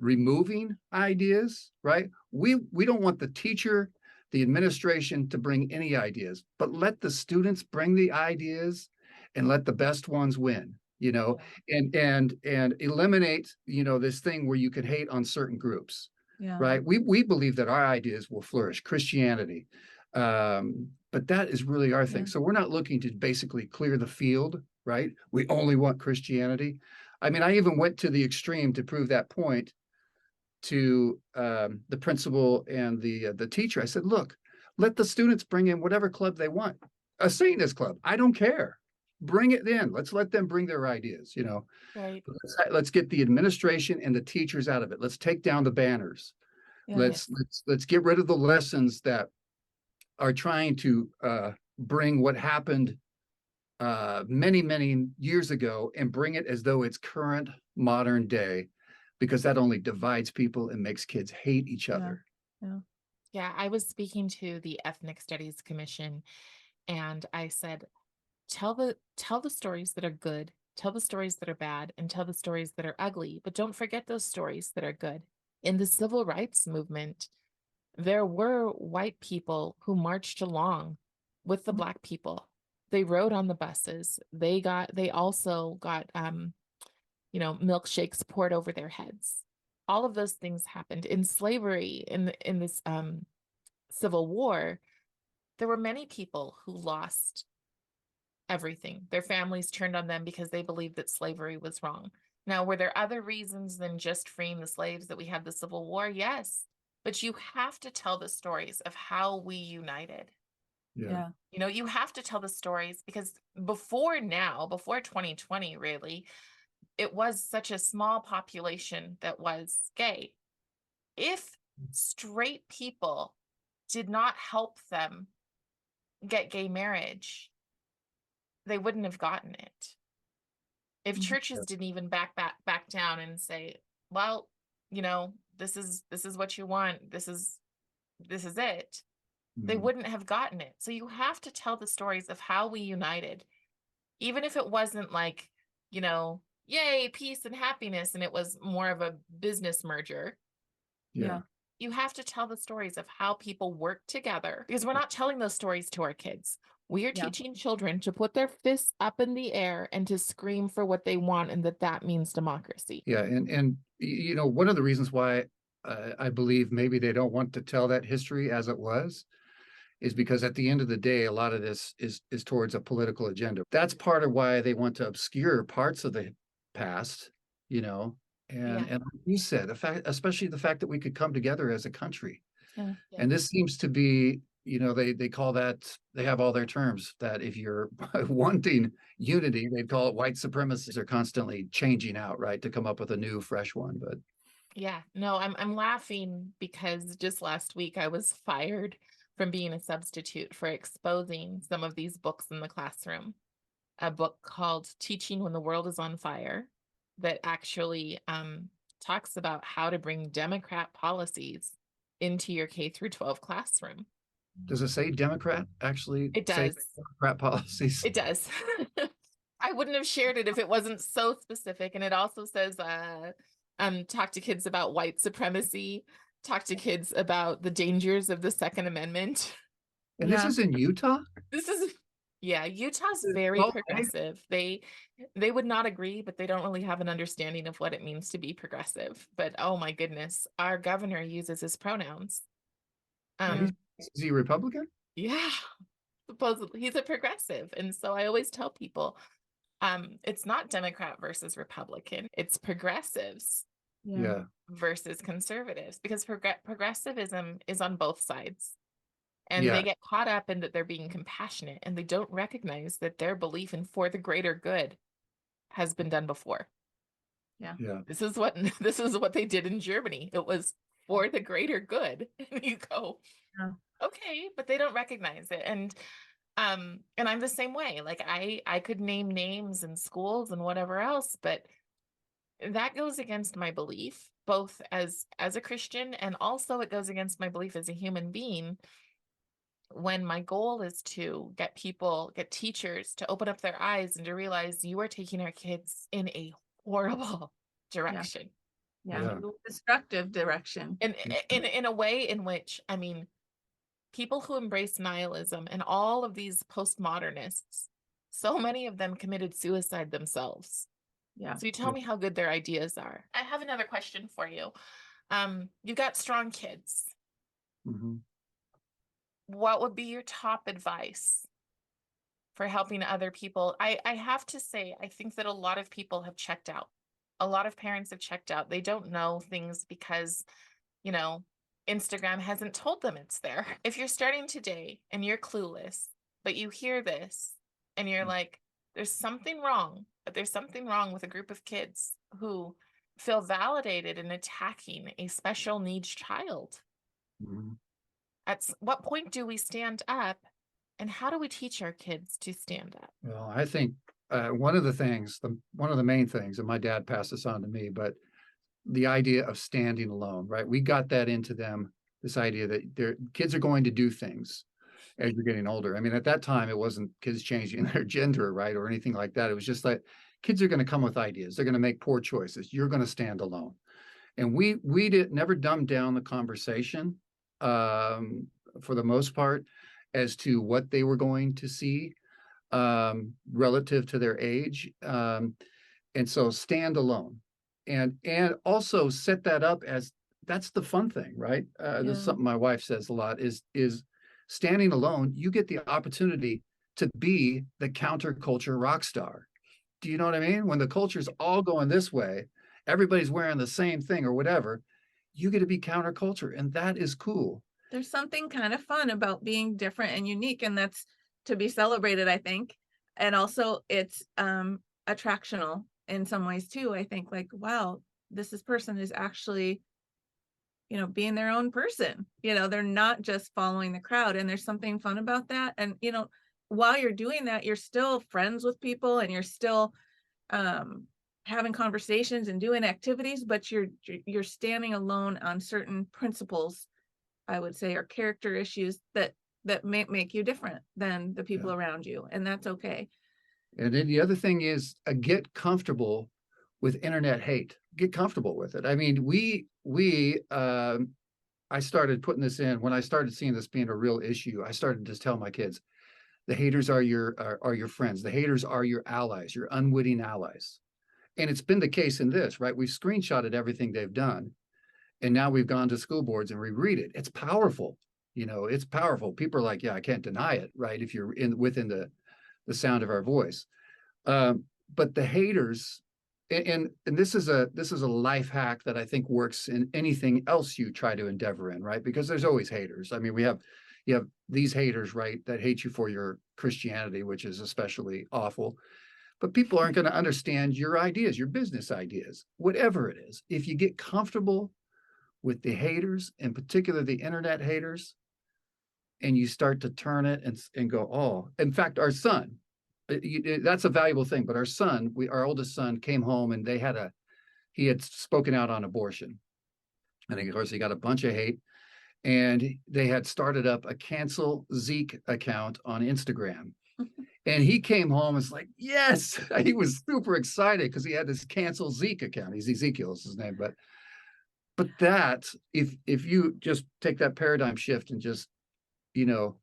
Speaker 3: removing ideas, right? We don't want the teacher, the administration to bring any ideas, but let the students bring the ideas and let the best ones win, and eliminate, this thing where you can hate on certain groups, right? We believe that our ideas will flourish, Christianity. But that is really our thing. So we're not looking to basically clear the field, right? We only want Christianity. I even went to the extreme to prove that point to the principal and the teacher. I said, look, let the students bring in whatever club they want. A Satanist club, I don't care. Bring it in. Let's let them bring their ideas,
Speaker 1: Right.
Speaker 3: Let's get the administration and the teachers out of it. Let's take down the banners. Let's get rid of the lessons that are trying to bring what happened many, many years ago and bring it as though it's current modern day, because that only divides people and makes kids hate each other.
Speaker 1: Yeah, I was speaking to the Ethnic Studies Commission, and I said, tell the stories that are good, tell the stories that are bad, and tell the stories that are ugly, but don't forget those stories that are good. In the civil rights movement, there were white people who marched along with the Black people. They rode on the buses. They also got milkshakes poured over their heads. All of those things happened. In slavery, in this Civil War, there were many people who lost everything. Their families turned on them because they believed that slavery was wrong. Now, were there other reasons than just freeing the slaves that we had the Civil War? Yes. But you have to tell the stories of how we united.
Speaker 3: Yeah.
Speaker 1: You know, you have to tell the stories because before 2020, really, it was such a small population that was gay. If straight people did not help them get gay marriage, they wouldn't have gotten it. If churches didn't even back down and say, well, you know, this is what you want, this is it, they wouldn't have gotten it. So you have to tell the stories of how we united, even if it wasn't like, you know, yay, peace and happiness, and it was more of a business merger.
Speaker 3: Yeah.
Speaker 1: You have to tell the stories of how people work together, because we're not telling those stories to our kids. We are teaching children to put their fists up in the air and to scream for what they want, and that means democracy.
Speaker 3: Yeah. And you know, one of the reasons why I believe maybe they don't want to tell that history as it was is because at the end of the day, a lot of this is towards a political agenda. That's part of why they want to obscure parts of the past, you know, and like you said, the fact, especially the fact that we could come together as a country.
Speaker 2: Yeah.
Speaker 3: And this seems to be, you know, they call that, they have all their terms that if you're wanting unity, they call it white supremacists. Are constantly changing out, right, to come up with a new, fresh one. But
Speaker 1: yeah, no, I'm laughing because just last week I was fired from being a substitute for exposing some of these books in the classroom. A book called Teaching When the World is on Fire that actually talks about how to bring Democrat policies into your K through 12 classroom.
Speaker 3: does it say Democrat actually?
Speaker 1: It does.
Speaker 3: Say Democrat policies?
Speaker 1: It does. I wouldn't have shared it if it wasn't so specific. And it also says, talk to kids about white supremacy, talk to kids about the dangers of the Second Amendment.
Speaker 3: And this is in Utah?
Speaker 1: Utah's very progressive. They would not agree, but they don't really have an understanding of what it means to be progressive. But oh my goodness, our governor uses his pronouns.
Speaker 3: Is he Republican?
Speaker 1: Yeah, supposedly he's a progressive. And so I always tell people, it's not Democrat versus Republican, it's progressives versus conservatives, because progressivism is on both sides. And they get caught up in that they're being compassionate, and they don't recognize that their belief in for the greater good has been done before.
Speaker 2: Yeah.
Speaker 1: This is what they did in Germany. It was for the greater good. And you go, okay, but they don't recognize it. And I'm the same way. Like I could name names and schools and whatever else, but that goes against my belief, both as a Christian, and also it goes against my belief as a human being. When my goal is to get teachers to open up their eyes and to realize you are taking our kids in a horrible direction.
Speaker 2: Destructive direction.
Speaker 1: And in a way in which, I mean, people who embrace nihilism and all of these postmodernists, so many of them committed suicide themselves. So you tell me how good their ideas are. I have another question for you. You've got strong kids. What would be your top advice for helping other people? I have to say, I think that a lot of people have checked out. A lot of parents have checked out. They don't know things because, you know, Instagram hasn't told them it's there. If you're starting today and you're clueless, but you hear this and you're like, there's something wrong, but there's something wrong with a group of kids who feel validated in attacking a special needs child. At what point do we stand up, and how do we teach our kids to stand up?
Speaker 3: Well, I think one of the main things, and my dad passed this on to me, but the idea of standing alone, right? We got that into them, this idea that their kids are going to do things as you're getting older. I mean, at that time, it wasn't kids changing their gender, right? Or anything like that. It was just like kids are going to come with ideas. They're going to make poor choices. You're going to stand alone. And we never dumbed down the conversation for the most part as to what they were going to see relative to their age. And so stand alone. And also set that up as that's the fun thing, right? This is something my wife says a lot is standing alone. You get the opportunity to be the counterculture rock star. Do you know what I mean? When the culture's all going this way, everybody's wearing the same thing or whatever, you get to be counterculture, and that is cool.
Speaker 2: There's something kind of fun about being different and unique, and that's to be celebrated, I think. And also it's attractional in some ways too. I think, like, wow, this person is actually, you know, being their own person. You know, they're not just following the crowd, and there's something fun about that. And, you know, while you're doing that, you're still friends with people, and you're still having conversations and doing activities, but you're standing alone on certain principles, I would say, or character issues that may make you different than the people around you, and that's okay.
Speaker 3: And then the other thing is, get comfortable with internet hate. Get comfortable with it. I mean, I started putting this in when I started seeing this being a real issue. I started to tell my kids, the haters are your friends. The haters are your allies, your unwitting allies. And it's been the case in this, right? We've screenshotted everything they've done. And now we've gone to school boards and we read it. It's powerful. You know, it's powerful. People are like, yeah, I can't deny it, right? If you're within the sound of our voice. But the haters, and this is a life hack that I think works in anything else you try to endeavor in, right? Because there's always haters. I mean, you have these haters, right, that hate you for your Christianity, which is especially awful. But people aren't going to understand your ideas, your business ideas, whatever it is. If you get comfortable with the haters, in particular the internet haters, and you start to turn it and go, oh, in fact, our son, that's a valuable thing. But our son, our oldest son, came home and he had spoken out on abortion. And of course, he got a bunch of hate. And they had started up a cancel Zeke account on Instagram. And he came home and was like, yes, he was super excited because he had this cancel Zeke account. He's Ezekiel is his name. But that, if you just take that paradigm shift and just, you know,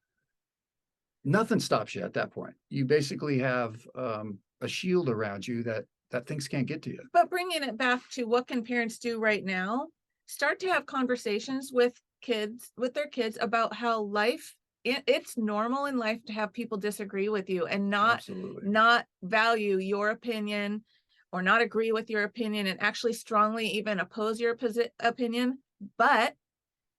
Speaker 3: nothing stops you at that point. You basically have a shield around you that things can't get to you.
Speaker 2: But bringing it back to what can parents do right now, start to have conversations with their kids about how life, it's normal in life to have people disagree with you and not value your opinion or not agree with your opinion and actually strongly even oppose your opinion. But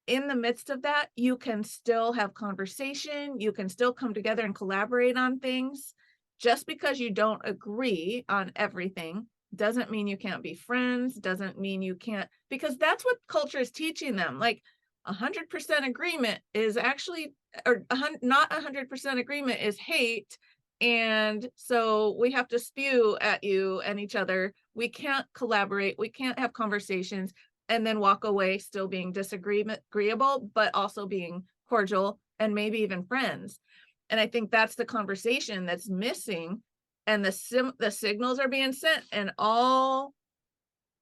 Speaker 2: in the midst of that, you can still have conversation. You can still come together and collaborate on things. Just because you don't agree on everything doesn't mean you can't be friends, doesn't mean you can't, because that's what culture is teaching them. Like 100% agreement is actually, or not 100% agreement is hate. And so we have to spew at you and each other. We can't collaborate. We can't have conversations and then walk away still being agreeable, but also being cordial and maybe even friends. And I think that's the conversation that's missing. And the signals are being sent in all,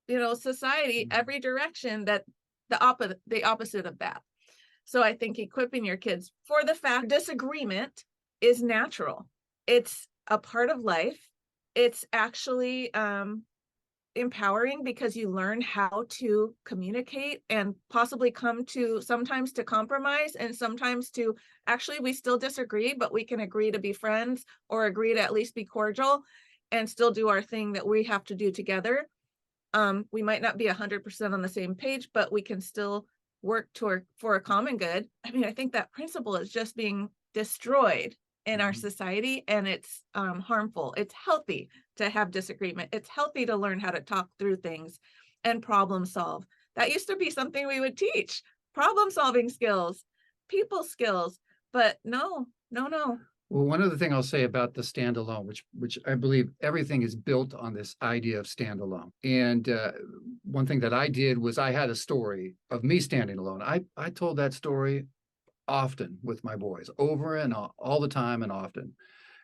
Speaker 2: you know, society, every direction, that the opposite of that. So I think equipping your kids for the fact disagreement is natural. It's a part of life. It's actually empowering because you learn how to communicate and possibly come to sometimes to compromise and sometimes to actually we still disagree, but we can agree to be friends or agree to at least be cordial and still do our thing that we have to do together. We might not be 100% on the same page, but we can still work for a common good. I mean, I think that principle is just being destroyed in our society, and it's harmful. It's healthy to have disagreement. It's healthy to learn how to talk through things and problem solve. That used to be something we would teach, problem solving skills, people skills, but no.
Speaker 3: Well, one other thing I'll say about the standalone, which I believe everything is built on this idea of standalone. And one thing that I did was I had a story of me standing alone. I told that story often with my boys, over and all the time and often.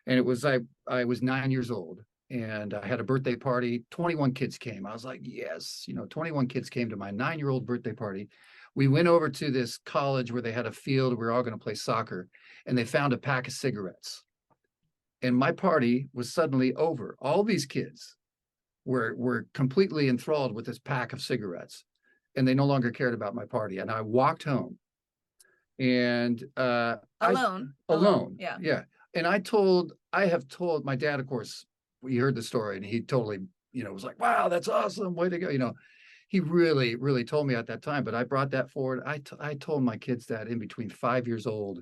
Speaker 3: And it was, I was 9 years old and I had a birthday party. 21 kids came. I was like, yes, 21 kids came to my 9-year-old birthday party. We went over to this college where they had a field. We were all going to play soccer, and they found a pack of cigarettes. And my party was suddenly over. All these kids were completely enthralled with this pack of cigarettes, and they no longer cared about my party. And I walked home, and
Speaker 2: alone.
Speaker 3: Alone.
Speaker 2: Yeah.
Speaker 3: Yeah. And I have told my dad, of course, we heard the story and he totally, was like, wow, that's awesome. Way to go. He really, really told me at that time, but I brought that forward. I told my kids that in between 5 years old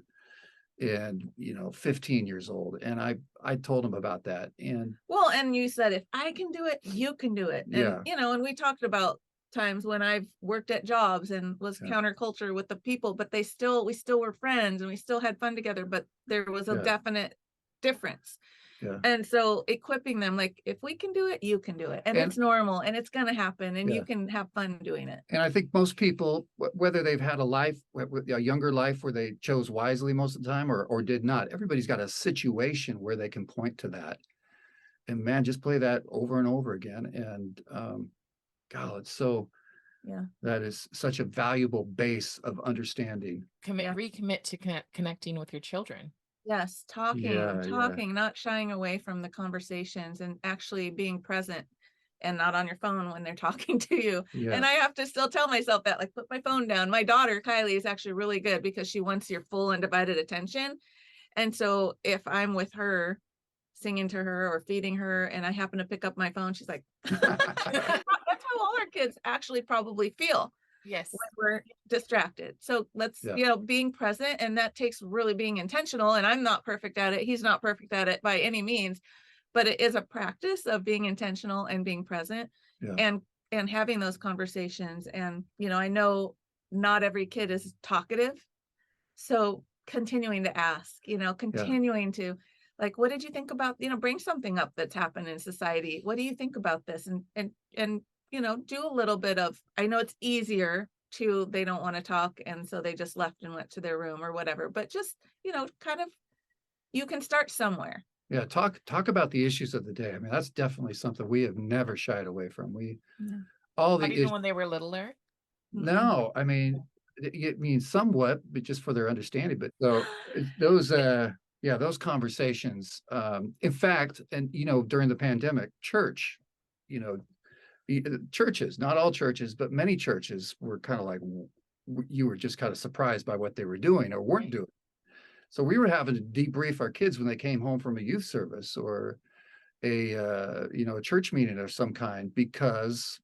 Speaker 3: and, 15 years old. And I told them about that. And
Speaker 2: well, and you said, if I can do it, you can do it. And,
Speaker 3: yeah,
Speaker 2: and we talked about times when I've worked at jobs and was
Speaker 3: Yeah.
Speaker 2: counterculture with the people, but we still were friends and we still had fun together, but there was a
Speaker 3: Yeah.
Speaker 2: definite difference.
Speaker 3: yeah.
Speaker 2: And so equipping them, like, if we can do it, you can do it. And it's normal and it's going to happen and
Speaker 3: Yeah.
Speaker 2: you can have fun doing it.
Speaker 3: And I think most people, whether they've had a younger life where they chose wisely most of the time or did not, everybody's got a situation where they can point to that. And man, just play that over and over again. And God, it's so, that is such a valuable base of understanding.
Speaker 1: Recommit to connecting with your children.
Speaker 2: Yes, talking, not shying away from the conversations and actually being present and not on your phone when they're talking to you.
Speaker 3: Yeah.
Speaker 2: And I have to still tell myself that, like, put my phone down. My daughter, Kylie, is actually really good because she wants your full undivided attention. And so if I'm with her, singing to her or feeding her, and I happen to pick up my phone, she's like, that's how all our kids actually probably feel.
Speaker 1: Yes.
Speaker 2: When we're distracted. So let's, being present, and that takes really being intentional. And I'm not perfect at it. He's not perfect at it by any means, but it is a practice of being intentional and being present and having those conversations. And, I know not every kid is talkative. So continuing to ask, continuing to, like, what did you think about, bring something up that's happened in society. What do you think about this? And do a little bit of, I know it's easier to, they don't want to talk. And so they just left and went to their room or whatever, but just, kind of, you can start somewhere.
Speaker 3: Yeah. Talk about the issues of the day. I mean, that's definitely something we have never shied away from.
Speaker 1: Even when they were littler.
Speaker 3: No, I mean, somewhat, but just for their understanding. But so those conversations, in fact, and, during the pandemic, churches, not all churches, but many churches were kind of like, you were just kind of surprised by what they were doing or weren't doing. So we were having to debrief our kids when they came home from a youth service or a church meeting of some kind, because,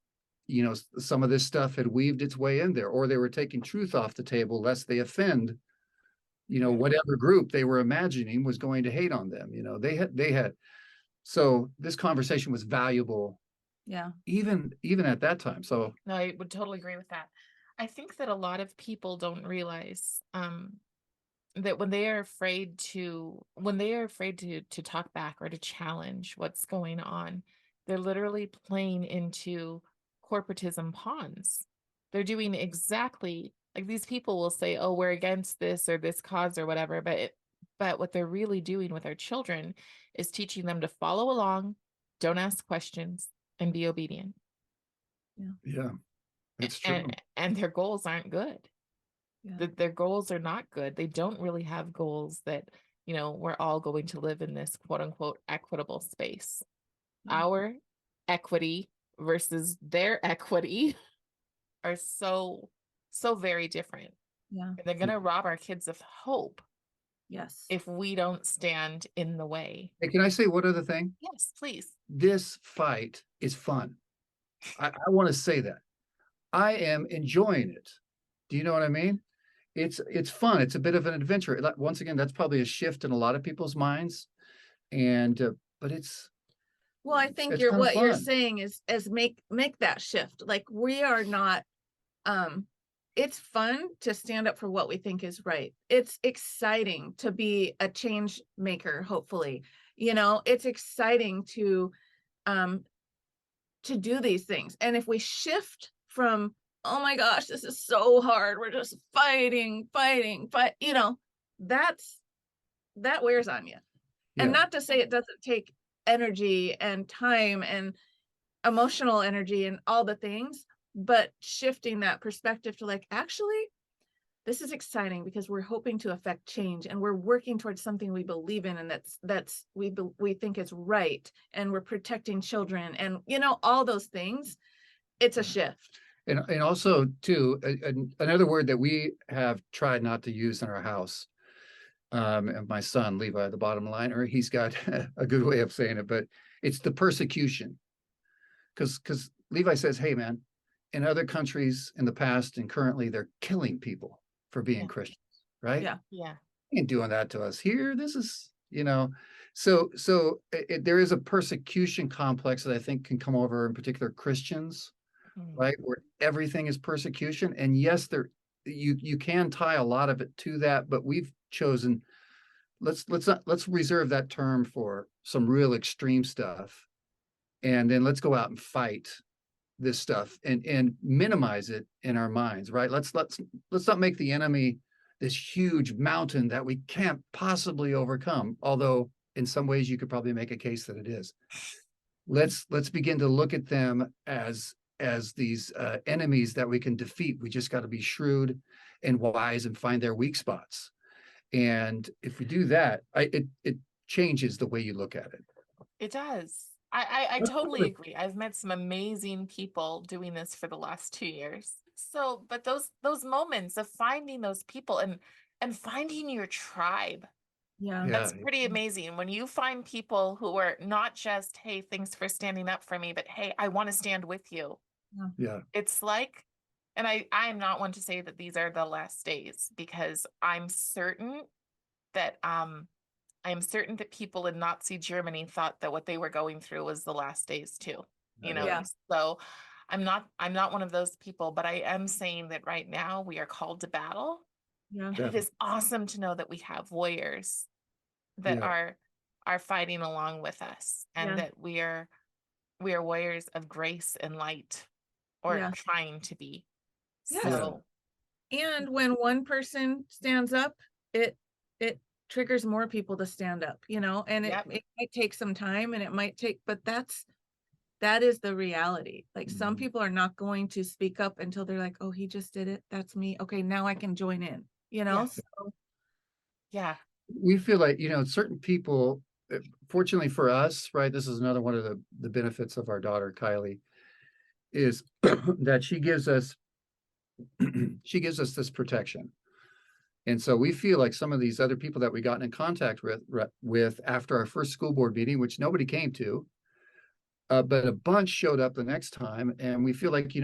Speaker 3: some of this stuff had weaved its way in there, or they were taking truth off the table lest they offend, whatever group they were imagining was going to hate on them. They had, so this conversation was valuable.
Speaker 2: Yeah.
Speaker 3: Even at that time. So
Speaker 1: no, I would totally agree with that. I think that a lot of people don't realize that when they are afraid to talk back or to challenge what's going on, they're literally playing into corporatism pawns. They're doing exactly like these people will say, oh, we're against this or this cause or whatever, but what they're really doing with our children is teaching them to follow along, don't ask questions, and be obedient.
Speaker 3: Yeah, it's true.
Speaker 1: And their goals aren't good. Their goals are not good. They don't really have goals that, we're all going to live in this quote unquote equitable space. Our equity versus their equity are so very different.
Speaker 2: Yeah.
Speaker 1: And they're going to rob our kids of hope.
Speaker 2: Yes.
Speaker 1: If we don't stand in the way.
Speaker 3: Hey, can I say one other thing?
Speaker 1: Yes, please.
Speaker 3: This fight is fun. I want to say that. I am enjoying it. Do you know what I mean? It's fun. It's a bit of an adventure. Once again, that's probably a shift in a lot of people's minds. And but it's
Speaker 2: well, I think you're saying is make that shift. Like, we are not it's fun to stand up for what we think is right. It's exciting to be a change maker, hopefully. It's exciting to do these things. And if we shift from, oh my gosh, this is so hard, we're just fighting, but that wears on you. And not to say it doesn't take energy and time and emotional energy and all the things, but shifting that perspective to, like, actually, this is exciting because we're hoping to affect change and we're working towards something we believe in, and that's we think is right, and we're protecting children, and all those things. It's a shift.
Speaker 3: And also too, another word that we have tried not to use in our house And my son, Levi, the bottom line, or he's got a good way of saying it, but it's the persecution. Because Levi says, hey, man, in other countries in the past and currently, they're killing people for being
Speaker 1: Yeah.
Speaker 3: Christians, right?
Speaker 2: Yeah.
Speaker 1: Yeah.
Speaker 3: Ain't doing that to us here. This is, so there is a persecution complex that I think can come over in particular Christians, right? Where everything is persecution. And yes, you can tie a lot of it to that, but we've chosen, let's reserve that term for some real extreme stuff. And then let's go out and fight this stuff and minimize it in our minds, right? Let's not make the enemy this huge mountain that we can't possibly overcome. Although in some ways you could probably make a case that it is. Let's begin to look at them as these enemies that we can defeat. We just got to be shrewd and wise and find their weak spots. And if we do that, it changes the way you look at it.
Speaker 1: It does. I totally agree. I've met some amazing people doing this for the last 2 years. So, but those moments of finding those people and finding your tribe,
Speaker 2: Yeah.
Speaker 1: that's pretty amazing. When you find people who are not just, hey, thanks for standing up for me, but hey, I want to stand with you.
Speaker 3: Yeah.
Speaker 1: It's like, and I'm not one to say that these are the last days, because I'm certain that people in Nazi Germany thought that what they were going through was the last days too,
Speaker 2: Yeah.
Speaker 1: So I'm not one of those people, but I am saying that right now we are called to battle.
Speaker 2: Yeah.
Speaker 1: And it is awesome to know that we have warriors that are fighting along with us, and that we are warriors of grace and light, or trying to be.
Speaker 2: Yes.
Speaker 1: So,
Speaker 2: and when one person stands up, it triggers more people to stand up, and it might take some time, and it might take, but that is the reality. Like some people are not going to speak up until they're like, oh, he just did it. That's me. Okay, now I can join in, So
Speaker 1: yeah.
Speaker 3: We feel like, certain people, fortunately for us, right? This is another one of the benefits of our daughter, Kylie, is that she gives us this protection. And so we feel like some of these other people that we gotten in contact with after our first school board meeting, which nobody came to, but a bunch showed up the next time, and we feel like,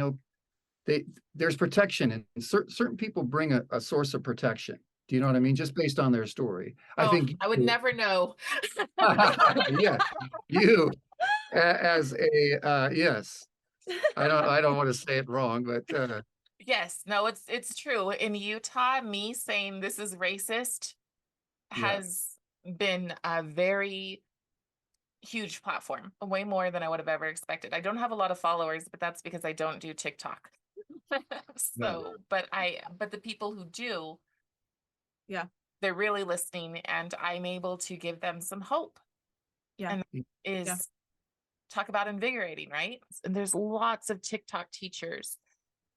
Speaker 3: there's protection, and certain people bring a source of protection. Do you know what I mean? Just based on their story. I think
Speaker 1: I would never know.
Speaker 3: yeah, you as a yes. I don't want to say it wrong, but
Speaker 1: yes, no, it's true. In Utah, me saying this is racist has been a very huge platform, way more than I would have ever expected. I don't have a lot of followers, but that's because I don't do TikTok. But the people who do, they're really listening, and I'm able to give them some hope. And talk about invigorating, right? And there's lots of TikTok teachers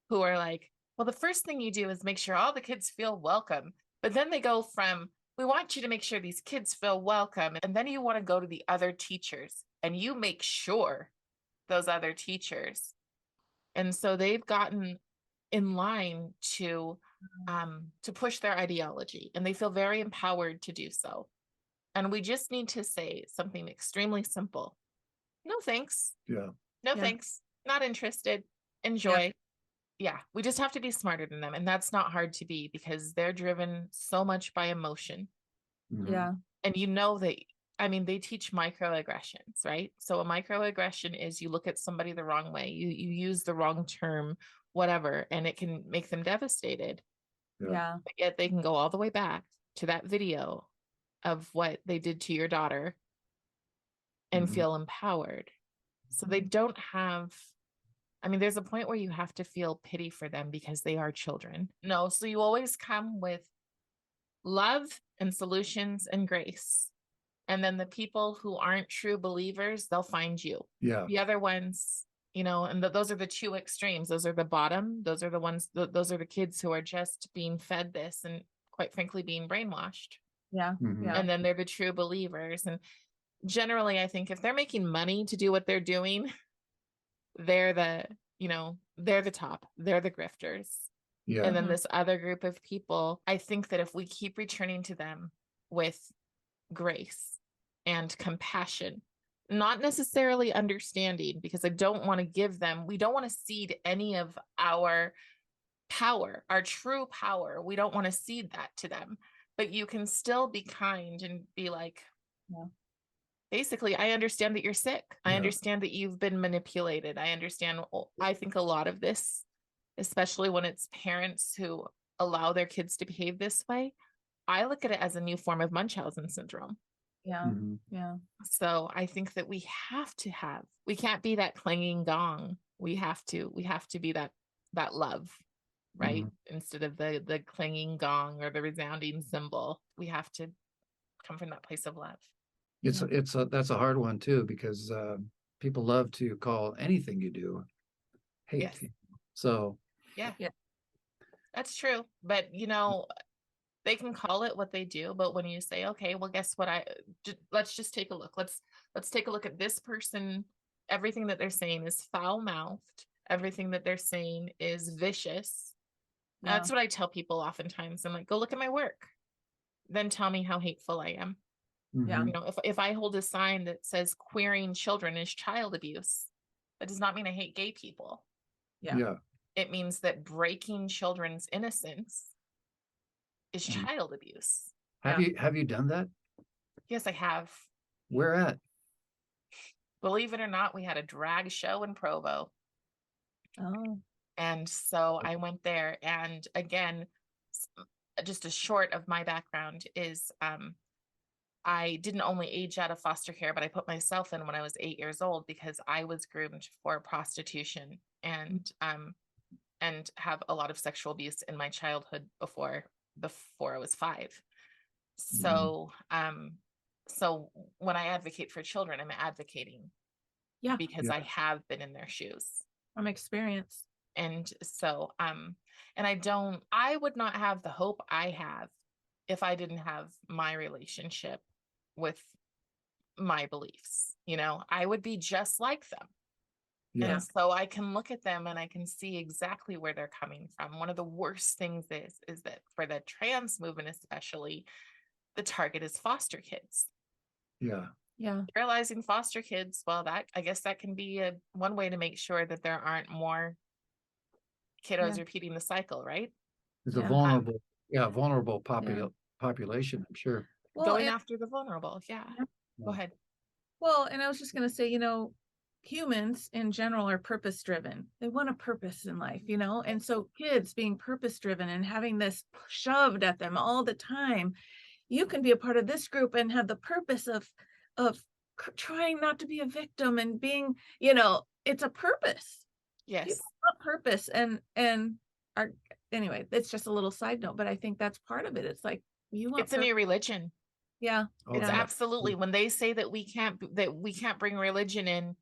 Speaker 1: who are like, well, the first thing you do is make sure all the kids feel welcome. But then they go from, we want you to make sure these kids feel welcome, and then you want to go to the other teachers and you make sure those other teachers. And so they've gotten in line to push their ideology, and they feel very empowered to do so. And we just need to say something extremely simple. No, thanks. No, thanks. Not interested. Enjoy. We just have to be smarter than them. And that's not hard to be, because they're driven so much by emotion.
Speaker 2: Yeah.
Speaker 1: And that, they teach microaggressions, right? So a microaggression is you look at somebody the wrong way, you use the wrong term, whatever, and it can make them devastated.
Speaker 2: Yeah.
Speaker 1: But yet they can go all the way back to that video of what they did to your daughter and feel empowered. So they don't have, there's a point where you have to feel pity for them because they are children. No, so you always come with love and solutions and grace. And then the people who aren't true believers, they'll find you.
Speaker 3: Yeah.
Speaker 1: The other ones, and those are the two extremes. Those are the bottom. Those are the ones, those are the kids who are just being fed this and, quite frankly, being brainwashed.
Speaker 2: Yeah.
Speaker 1: And then they're the true believers. And generally, I think if they're making money to do what they're doing, they're the top, they're the grifters. And then this other group of people, I think that if we keep returning to them with grace and compassion, not necessarily understanding, because I don't want to we don't want to cede any of our power, our true power. We don't want to cede that to them, but you can still be kind and be like,
Speaker 2: Yeah.
Speaker 1: basically, I understand that you're sick. I
Speaker 3: Yeah.
Speaker 1: understand that you've been manipulated. I understand. I think a lot of this, especially when it's parents who allow their kids to behave this way, I look at it as a new form of Munchausen syndrome.
Speaker 2: Yeah.
Speaker 3: Mhm.
Speaker 2: Yeah.
Speaker 1: So I think that we can't be that clanging gong. We have to be that love, right? Instead of the clanging gong or the resounding cymbal, we have to come from that place of love.
Speaker 3: That's a hard one too, because people love to call anything you do hate.
Speaker 1: Yes.
Speaker 3: So
Speaker 1: Yeah.
Speaker 2: Yeah.
Speaker 1: That's true. But they can call it what they do, but when you say, okay, well, guess what, let's just take a look. Let's take a look at this person. Everything that they're saying is foul-mouthed. Everything that they're saying is vicious.
Speaker 2: Yeah.
Speaker 1: That's what I tell people oftentimes. I'm like, go look at my work, then tell me how hateful I am.
Speaker 2: Yeah.
Speaker 1: If I hold a sign that says queering children is child abuse, that does not mean I hate gay people.
Speaker 2: Yeah.
Speaker 1: It means that breaking children's innocence is child abuse.
Speaker 3: Have you done that?
Speaker 1: Yes, I have.
Speaker 3: Where at?
Speaker 1: Believe it or not, we had a drag show in Provo.
Speaker 2: Oh.
Speaker 1: And so I went there, and again, just a short of my background is I didn't only age out of foster care, but I put myself in when I was 8 years old because I was groomed for prostitution and have a lot of sexual abuse in my childhood before I was 5. So so when I advocate for children, I'm advocating because I have been in their shoes
Speaker 2: from experience.
Speaker 1: And so and I would not have the hope I have if I didn't have my relationship with my beliefs. I would be just like them.
Speaker 3: Yeah.
Speaker 1: And so I can look at them and I can see exactly where they're coming from. One of the worst things is that for the trans movement, especially, the target is foster kids.
Speaker 3: Yeah.
Speaker 2: Yeah.
Speaker 1: Sterilizing foster kids, well, I guess that can be one way to make sure that there aren't more kiddos repeating the cycle, right?
Speaker 3: It's a vulnerable population, I'm sure.
Speaker 1: Going after the vulnerable. Yeah. Go ahead.
Speaker 2: Well, and I was just going to say, humans in general are purpose driven. They want a purpose in life, and so kids being purpose driven and having this shoved at them all the time, you can be a part of this group and have the purpose of trying not to be a victim and being, it's a purpose.
Speaker 1: Yes.
Speaker 2: People want purpose and anyway, it's just a little side note, but I think that's part of it. It's like it's
Speaker 1: a new religion.
Speaker 2: Yeah.
Speaker 1: It's absolutely, when they say that we can't bring religion in,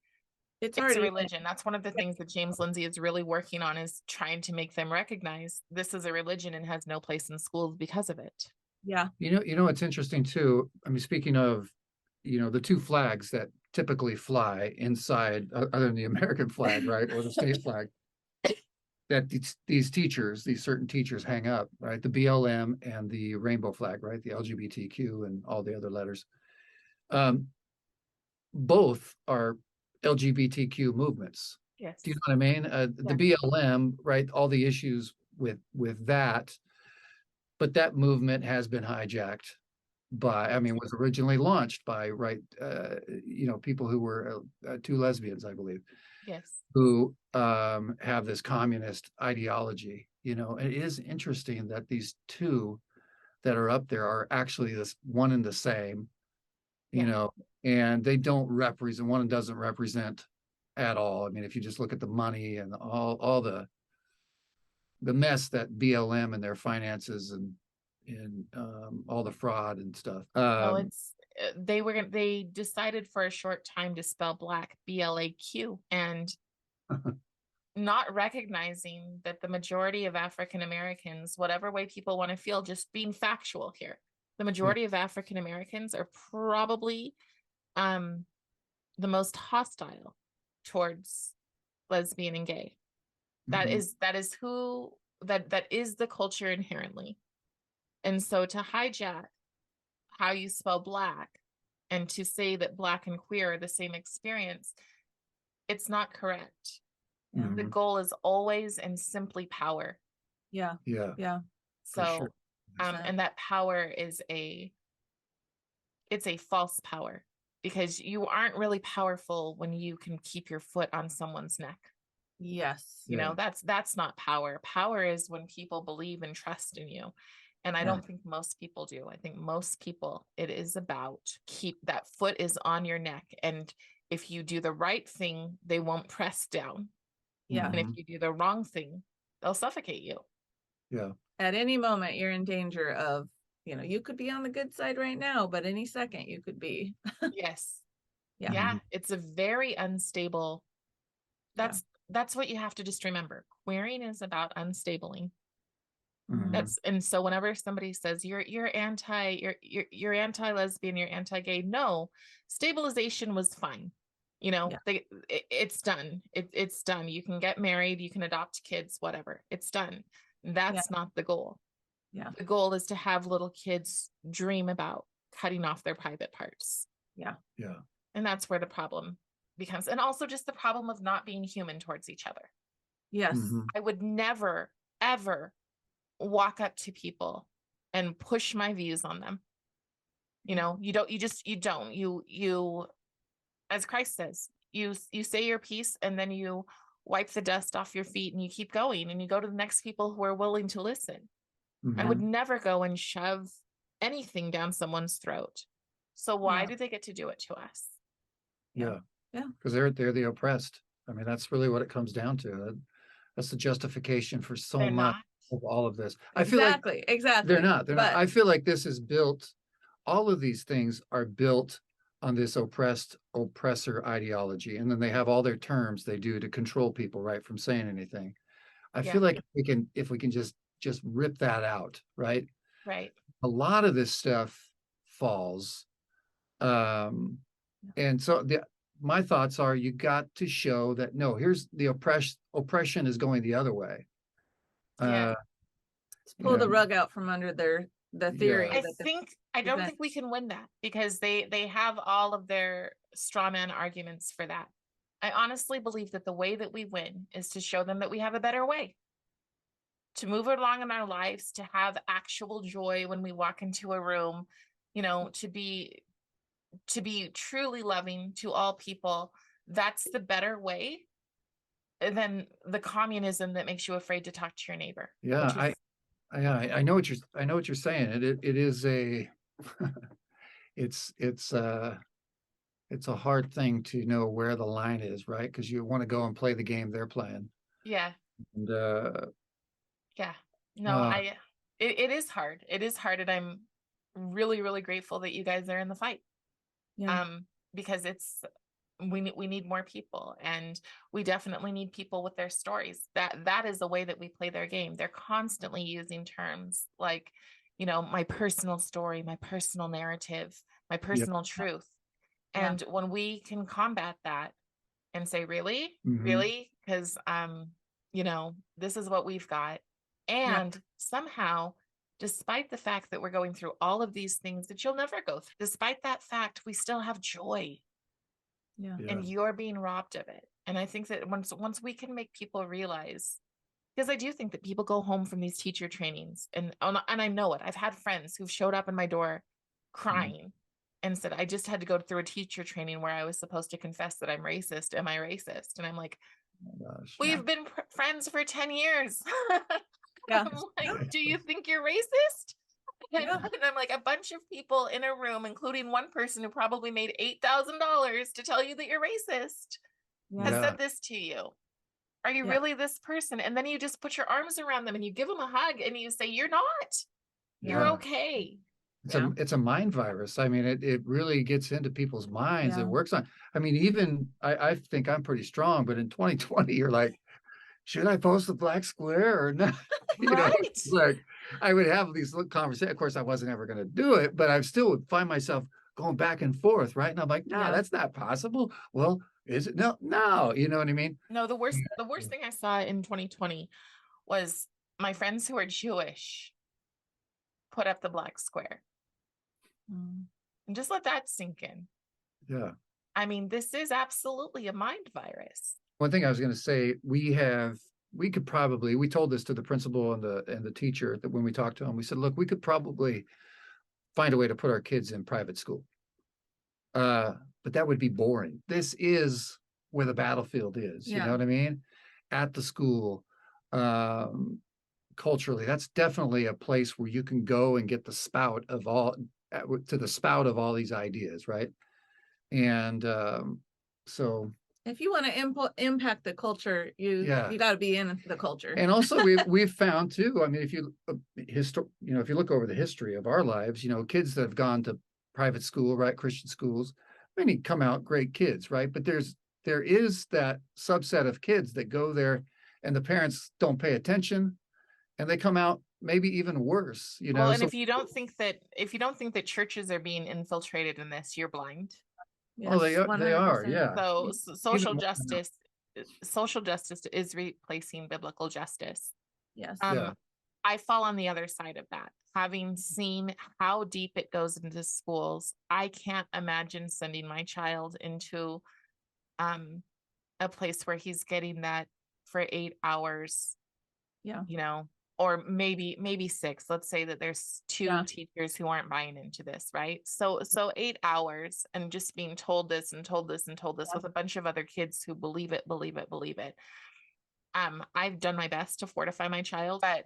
Speaker 1: it's a religion. That's one of the things that James Lindsay is really working on, is trying to make them recognize this is a religion and has no place in schools because of it.
Speaker 2: Yeah.
Speaker 3: It's interesting too. I mean, speaking of, the two flags that typically fly inside, other than the American flag, right, or the state flag, that these certain teachers hang up, right? The BLM and the rainbow flag, right? The LGBTQ and all the other letters. Both are LGBTQ movements.
Speaker 1: Yes.
Speaker 3: Do you know what I mean? The BLM, right? All the issues with that, but that movement has been hijacked was originally launched by people who were two lesbians, I believe.
Speaker 1: Yes.
Speaker 3: Who have this communist ideology. It is interesting that these two that are up there are actually this one and the same, and they don't represent, one doesn't represent at all. I mean, if you just look at the money and all the mess that BLM and their finances and all the fraud and stuff.
Speaker 1: They decided for a short time to spell black BLAQ, and not recognizing that the majority of African Americans, whatever way people want to feel, just being factual here, the majority of African Americans are probably the most hostile towards lesbian and gay. That is the culture inherently. And so to hijack how you spell black and to say that black and queer are the same experience, it's not correct.
Speaker 2: Yeah.
Speaker 1: The goal is always and simply power.
Speaker 2: Yeah.
Speaker 3: Yeah.
Speaker 2: Yeah.
Speaker 3: For
Speaker 1: So,
Speaker 3: sure.
Speaker 1: and that power is it's a false power, because you aren't really powerful when you can keep your foot on someone's neck.
Speaker 2: Yes.
Speaker 1: You know,
Speaker 3: Yeah.
Speaker 1: that's not power. Power is when people believe and trust in you. And I don't think most people do. I think most people, it is about keep that foot is on your neck. And if you do the right thing, they won't press down.
Speaker 2: Yeah.
Speaker 1: And if you do the wrong thing, they'll suffocate you.
Speaker 3: Yeah.
Speaker 2: At any moment, you're in danger of, you could be on the good side right now, but any second you could be.
Speaker 1: Yes.
Speaker 2: Yeah.
Speaker 1: Yeah. It's a very unstable. That's what you have to just remember. Queering is about unstabling.
Speaker 3: Mhm.
Speaker 1: And so whenever somebody says you're anti-lesbian, you're anti-gay, no, stabilization was fine. It's done. It's done. You can get married, you can adopt kids, whatever. It's done. That's not the goal.
Speaker 2: Yeah.
Speaker 1: The goal is to have little kids dream about cutting off their private parts.
Speaker 2: Yeah.
Speaker 3: Yeah.
Speaker 1: And that's where the problem becomes. And also just the problem of not being human towards each other.
Speaker 2: Yes.
Speaker 3: Mhm.
Speaker 1: I would never, ever walk up to people and push my views on them. You don't, as Christ says, you say your piece and then you wipe the dust off your feet and you keep going and you go to the next people who are willing to listen. I would never go and shove anything down someone's throat. So why do they get to do it to us?
Speaker 3: Yeah.
Speaker 2: Yeah.
Speaker 3: Because they're the oppressed. I mean, that's really what it comes down to. That's the justification for so
Speaker 1: They're
Speaker 3: much
Speaker 1: not.
Speaker 3: of all of this. I feel like
Speaker 2: Exactly.
Speaker 3: they're not.
Speaker 2: But
Speaker 3: I feel like this is built, all of these things are built on this oppressor ideology. And then they have all their terms they do to control people, right, from saying anything. I feel like if we can just rip that out, right?
Speaker 1: Right.
Speaker 3: A lot of this stuff falls. And so my thoughts are, you got to show that no, here's the oppression is going the other way.
Speaker 1: Yeah.
Speaker 2: Pull the rug out from under the theory.
Speaker 1: I don't think we can win that, because they have all of their straw man arguments for that. I honestly believe that the way that we win is to show them that we have a better way to move along in our lives, to have actual joy when we walk into a room, to be truly loving to all people. That's the better way than the communism that makes you afraid to talk to your neighbor.
Speaker 3: Yeah, I know what you're saying. It is a it's a hard thing to know where the line is, right? Because you want to go and play the game they're playing.
Speaker 1: Yeah.
Speaker 3: And
Speaker 1: yeah. No, it is hard. It is hard, and I'm really, really grateful that you guys are in the fight.
Speaker 2: Yeah.
Speaker 1: Because we need more people, and we definitely need people with their stories. That is the way that we play their game. They're constantly using terms like, my personal story, my personal narrative, my personal truth. And when we can combat that and say, really, because this is what we've got. And somehow, despite the fact that we're going through all of these things that you'll never go through, despite that fact, we still have joy. And you're being robbed of it. And I think that once we can make people realize, because I do think that people go home from these teacher trainings, and I know it. I've had friends who've showed up in my door crying and said, I just had to go through a teacher training where I was supposed to confess that I'm racist. Am I racist? And I'm like, we've been friends for 10 years. I'm like, do you think you're racist? And I'm like, a bunch of people in a room, including one person who probably made $8,000 to tell you that you're racist, has said this to you. Are you really this person? And then you just put your arms around them and you give them a hug and you say, you're not. You're okay.
Speaker 3: It's a mind virus. I mean, it really gets into people's minds. It works on, I mean, even I think I'm pretty strong, but in 2020, you're like, should I post the black square or not? It's like I would have these conversations. Of course, I wasn't ever going to do it, but I still would find myself going back and forth, right? And I'm like, no, that's not possible. Well, is it? No, you know what I mean?
Speaker 1: No, the worst thing I saw in 2020 was my friends who are Jewish put up the black square. And just let that sink in.
Speaker 3: Yeah.
Speaker 1: I mean, this is absolutely a mind virus.
Speaker 3: One thing I was going to say, we told this to the principal and the teacher, that when we talked to them, we said, look, we could probably find a way to put our kids in private school. But that would be boring. This is where the battlefield is, you know what I mean? At the school, culturally, that's definitely a place where you can go and get the spout of all these ideas, right? And so
Speaker 2: if you want to impact the culture, you got to be in the culture.
Speaker 3: And also we've found too, I mean, if you look over the history of our lives, kids that have gone to private school, right, Christian schools, many come out great kids, right? But there is that subset of kids that go there and the parents don't pay attention and they come out maybe even worse,
Speaker 1: Well, and if you don't think that churches are being infiltrated in this, you're blind.
Speaker 2: Yes,
Speaker 3: oh, they are, yeah.
Speaker 1: So social justice is replacing biblical justice.
Speaker 2: Yes.
Speaker 1: I fall on the other side of that. Having seen how deep it goes into schools, I can't imagine sending my child into a place where he's getting that for 8 hours.
Speaker 2: Yeah.
Speaker 1: Or maybe 6. Let's say that there's 2 teachers who aren't buying into this, right? So 8 hours and just being told this and told this and told this with a bunch of other kids who believe it. I've done my best to fortify my child, but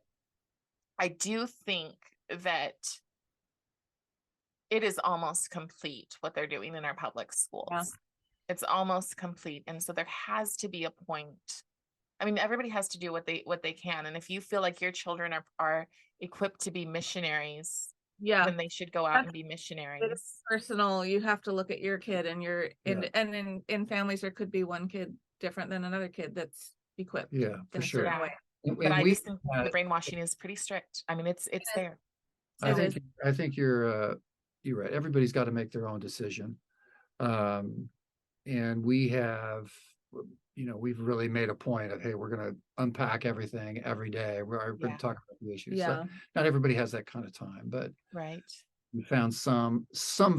Speaker 1: I do think that it is almost complete what they're doing in our public schools. Yeah. It's almost complete. And so there has to be a point. I mean, everybody has to do what they can. And if you feel like your children are equipped to be missionaries, then they should go out and be missionaries.
Speaker 2: It's personal. You have to look at your kid and in families, there could be one kid different than another kid that's equipped.
Speaker 3: Yeah, for sure.
Speaker 1: But I just think the brainwashing is pretty strict. I mean, it's there.
Speaker 3: I think you're right. Everybody's got to make their own decision. And we have, we've really made a point of, hey, we're going to unpack everything every day. We're going to talk about the issues. So not everybody has that kind of time, but we found some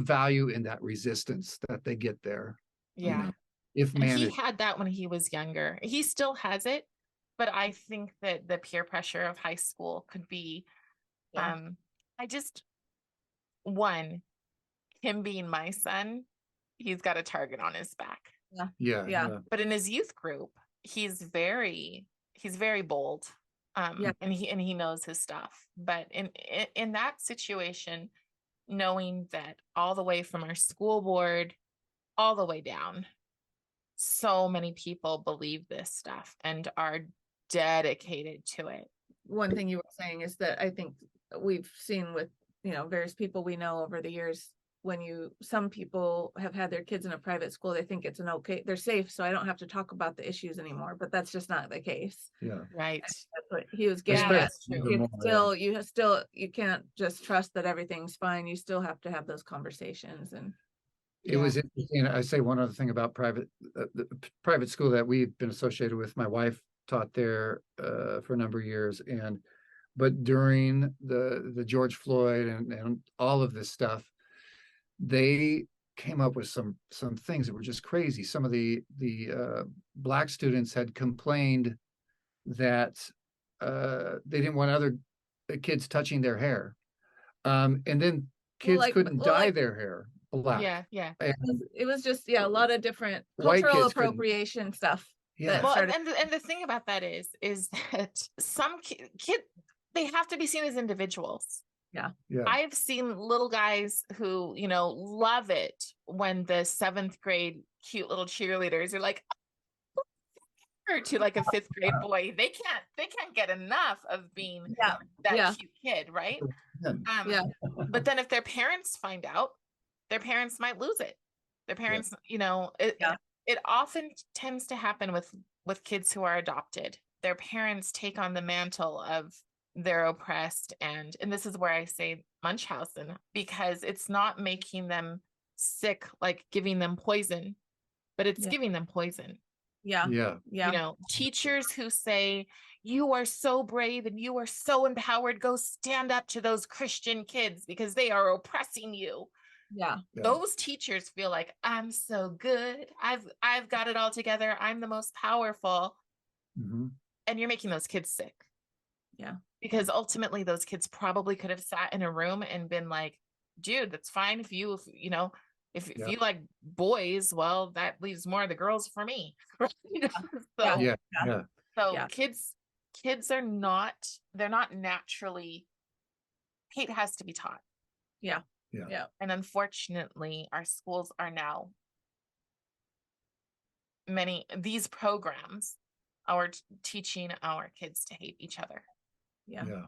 Speaker 3: value in that resistance that they get there.
Speaker 1: Yeah. If managed. He had that when he was younger. He still has it, but I think that the peer pressure of high school could be, him being my son, he's got a target on his back.
Speaker 2: Yeah.
Speaker 1: But in his youth group, he's very bold. And he knows his stuff. But in that situation, knowing that all the way from our school board all the way down, so many people believe this stuff and are dedicated to it.
Speaker 2: One thing you were saying is that I think we've seen with various people we know over the years, when some people have had their kids in a private school, they think they're safe, so I don't have to talk about the issues anymore, but that's just not the case.
Speaker 3: Yeah.
Speaker 1: Right.
Speaker 2: That's what he was getting at. You can't just trust that everything's fine. You still have to have those conversations. And
Speaker 3: it was interesting. I say one other thing about the private school that we've been associated with. My wife taught there for a number of years, but during the George Floyd and all of this stuff, they came up with some things that were just crazy. Some of the Black students had complained that they didn't want other kids touching their hair, and then kids couldn't dye their hair black.
Speaker 1: Yeah.
Speaker 2: It was just a lot of different cultural appropriation stuff.
Speaker 3: Yeah.
Speaker 1: Well, and the thing about that is that some kids, they have to be seen as individuals.
Speaker 2: Yeah.
Speaker 1: I've seen little guys who, love it when the 7th grade cute little cheerleaders are like, to like a 5th grade boy. They can't get enough of being that cute kid, right? But then if their parents find out, their parents might lose it. Their parents, it often tends to happen with kids who are adopted. Their parents take on the mantle of they're oppressed, and this is where I say Munchausen, because it's not making them sick like giving them poison, but it's giving them poison.
Speaker 2: Yeah.
Speaker 3: Yeah.
Speaker 2: Yeah.
Speaker 1: You know, teachers who say, you are so brave and you are so empowered, go stand up to those Christian kids because they are oppressing you.
Speaker 2: Yeah.
Speaker 1: Those teachers feel like, I'm so good, I've got it all together, I'm the most powerful.
Speaker 3: Mhm.
Speaker 1: And you're making those kids sick.
Speaker 2: Yeah.
Speaker 1: Because ultimately those kids probably could have sat in a room and been like, dude, that's fine if you know, if you like boys, well, that leaves more of the girls for me. So
Speaker 3: Yeah. Yeah.
Speaker 1: so
Speaker 2: Yeah.
Speaker 1: kids are not, they're not naturally, hate has to be taught.
Speaker 2: Yeah.
Speaker 3: Yeah.
Speaker 2: Yeah.
Speaker 1: And unfortunately, our schools are now, these programs are teaching our kids to hate each other.
Speaker 2: Yeah.
Speaker 3: Yeah.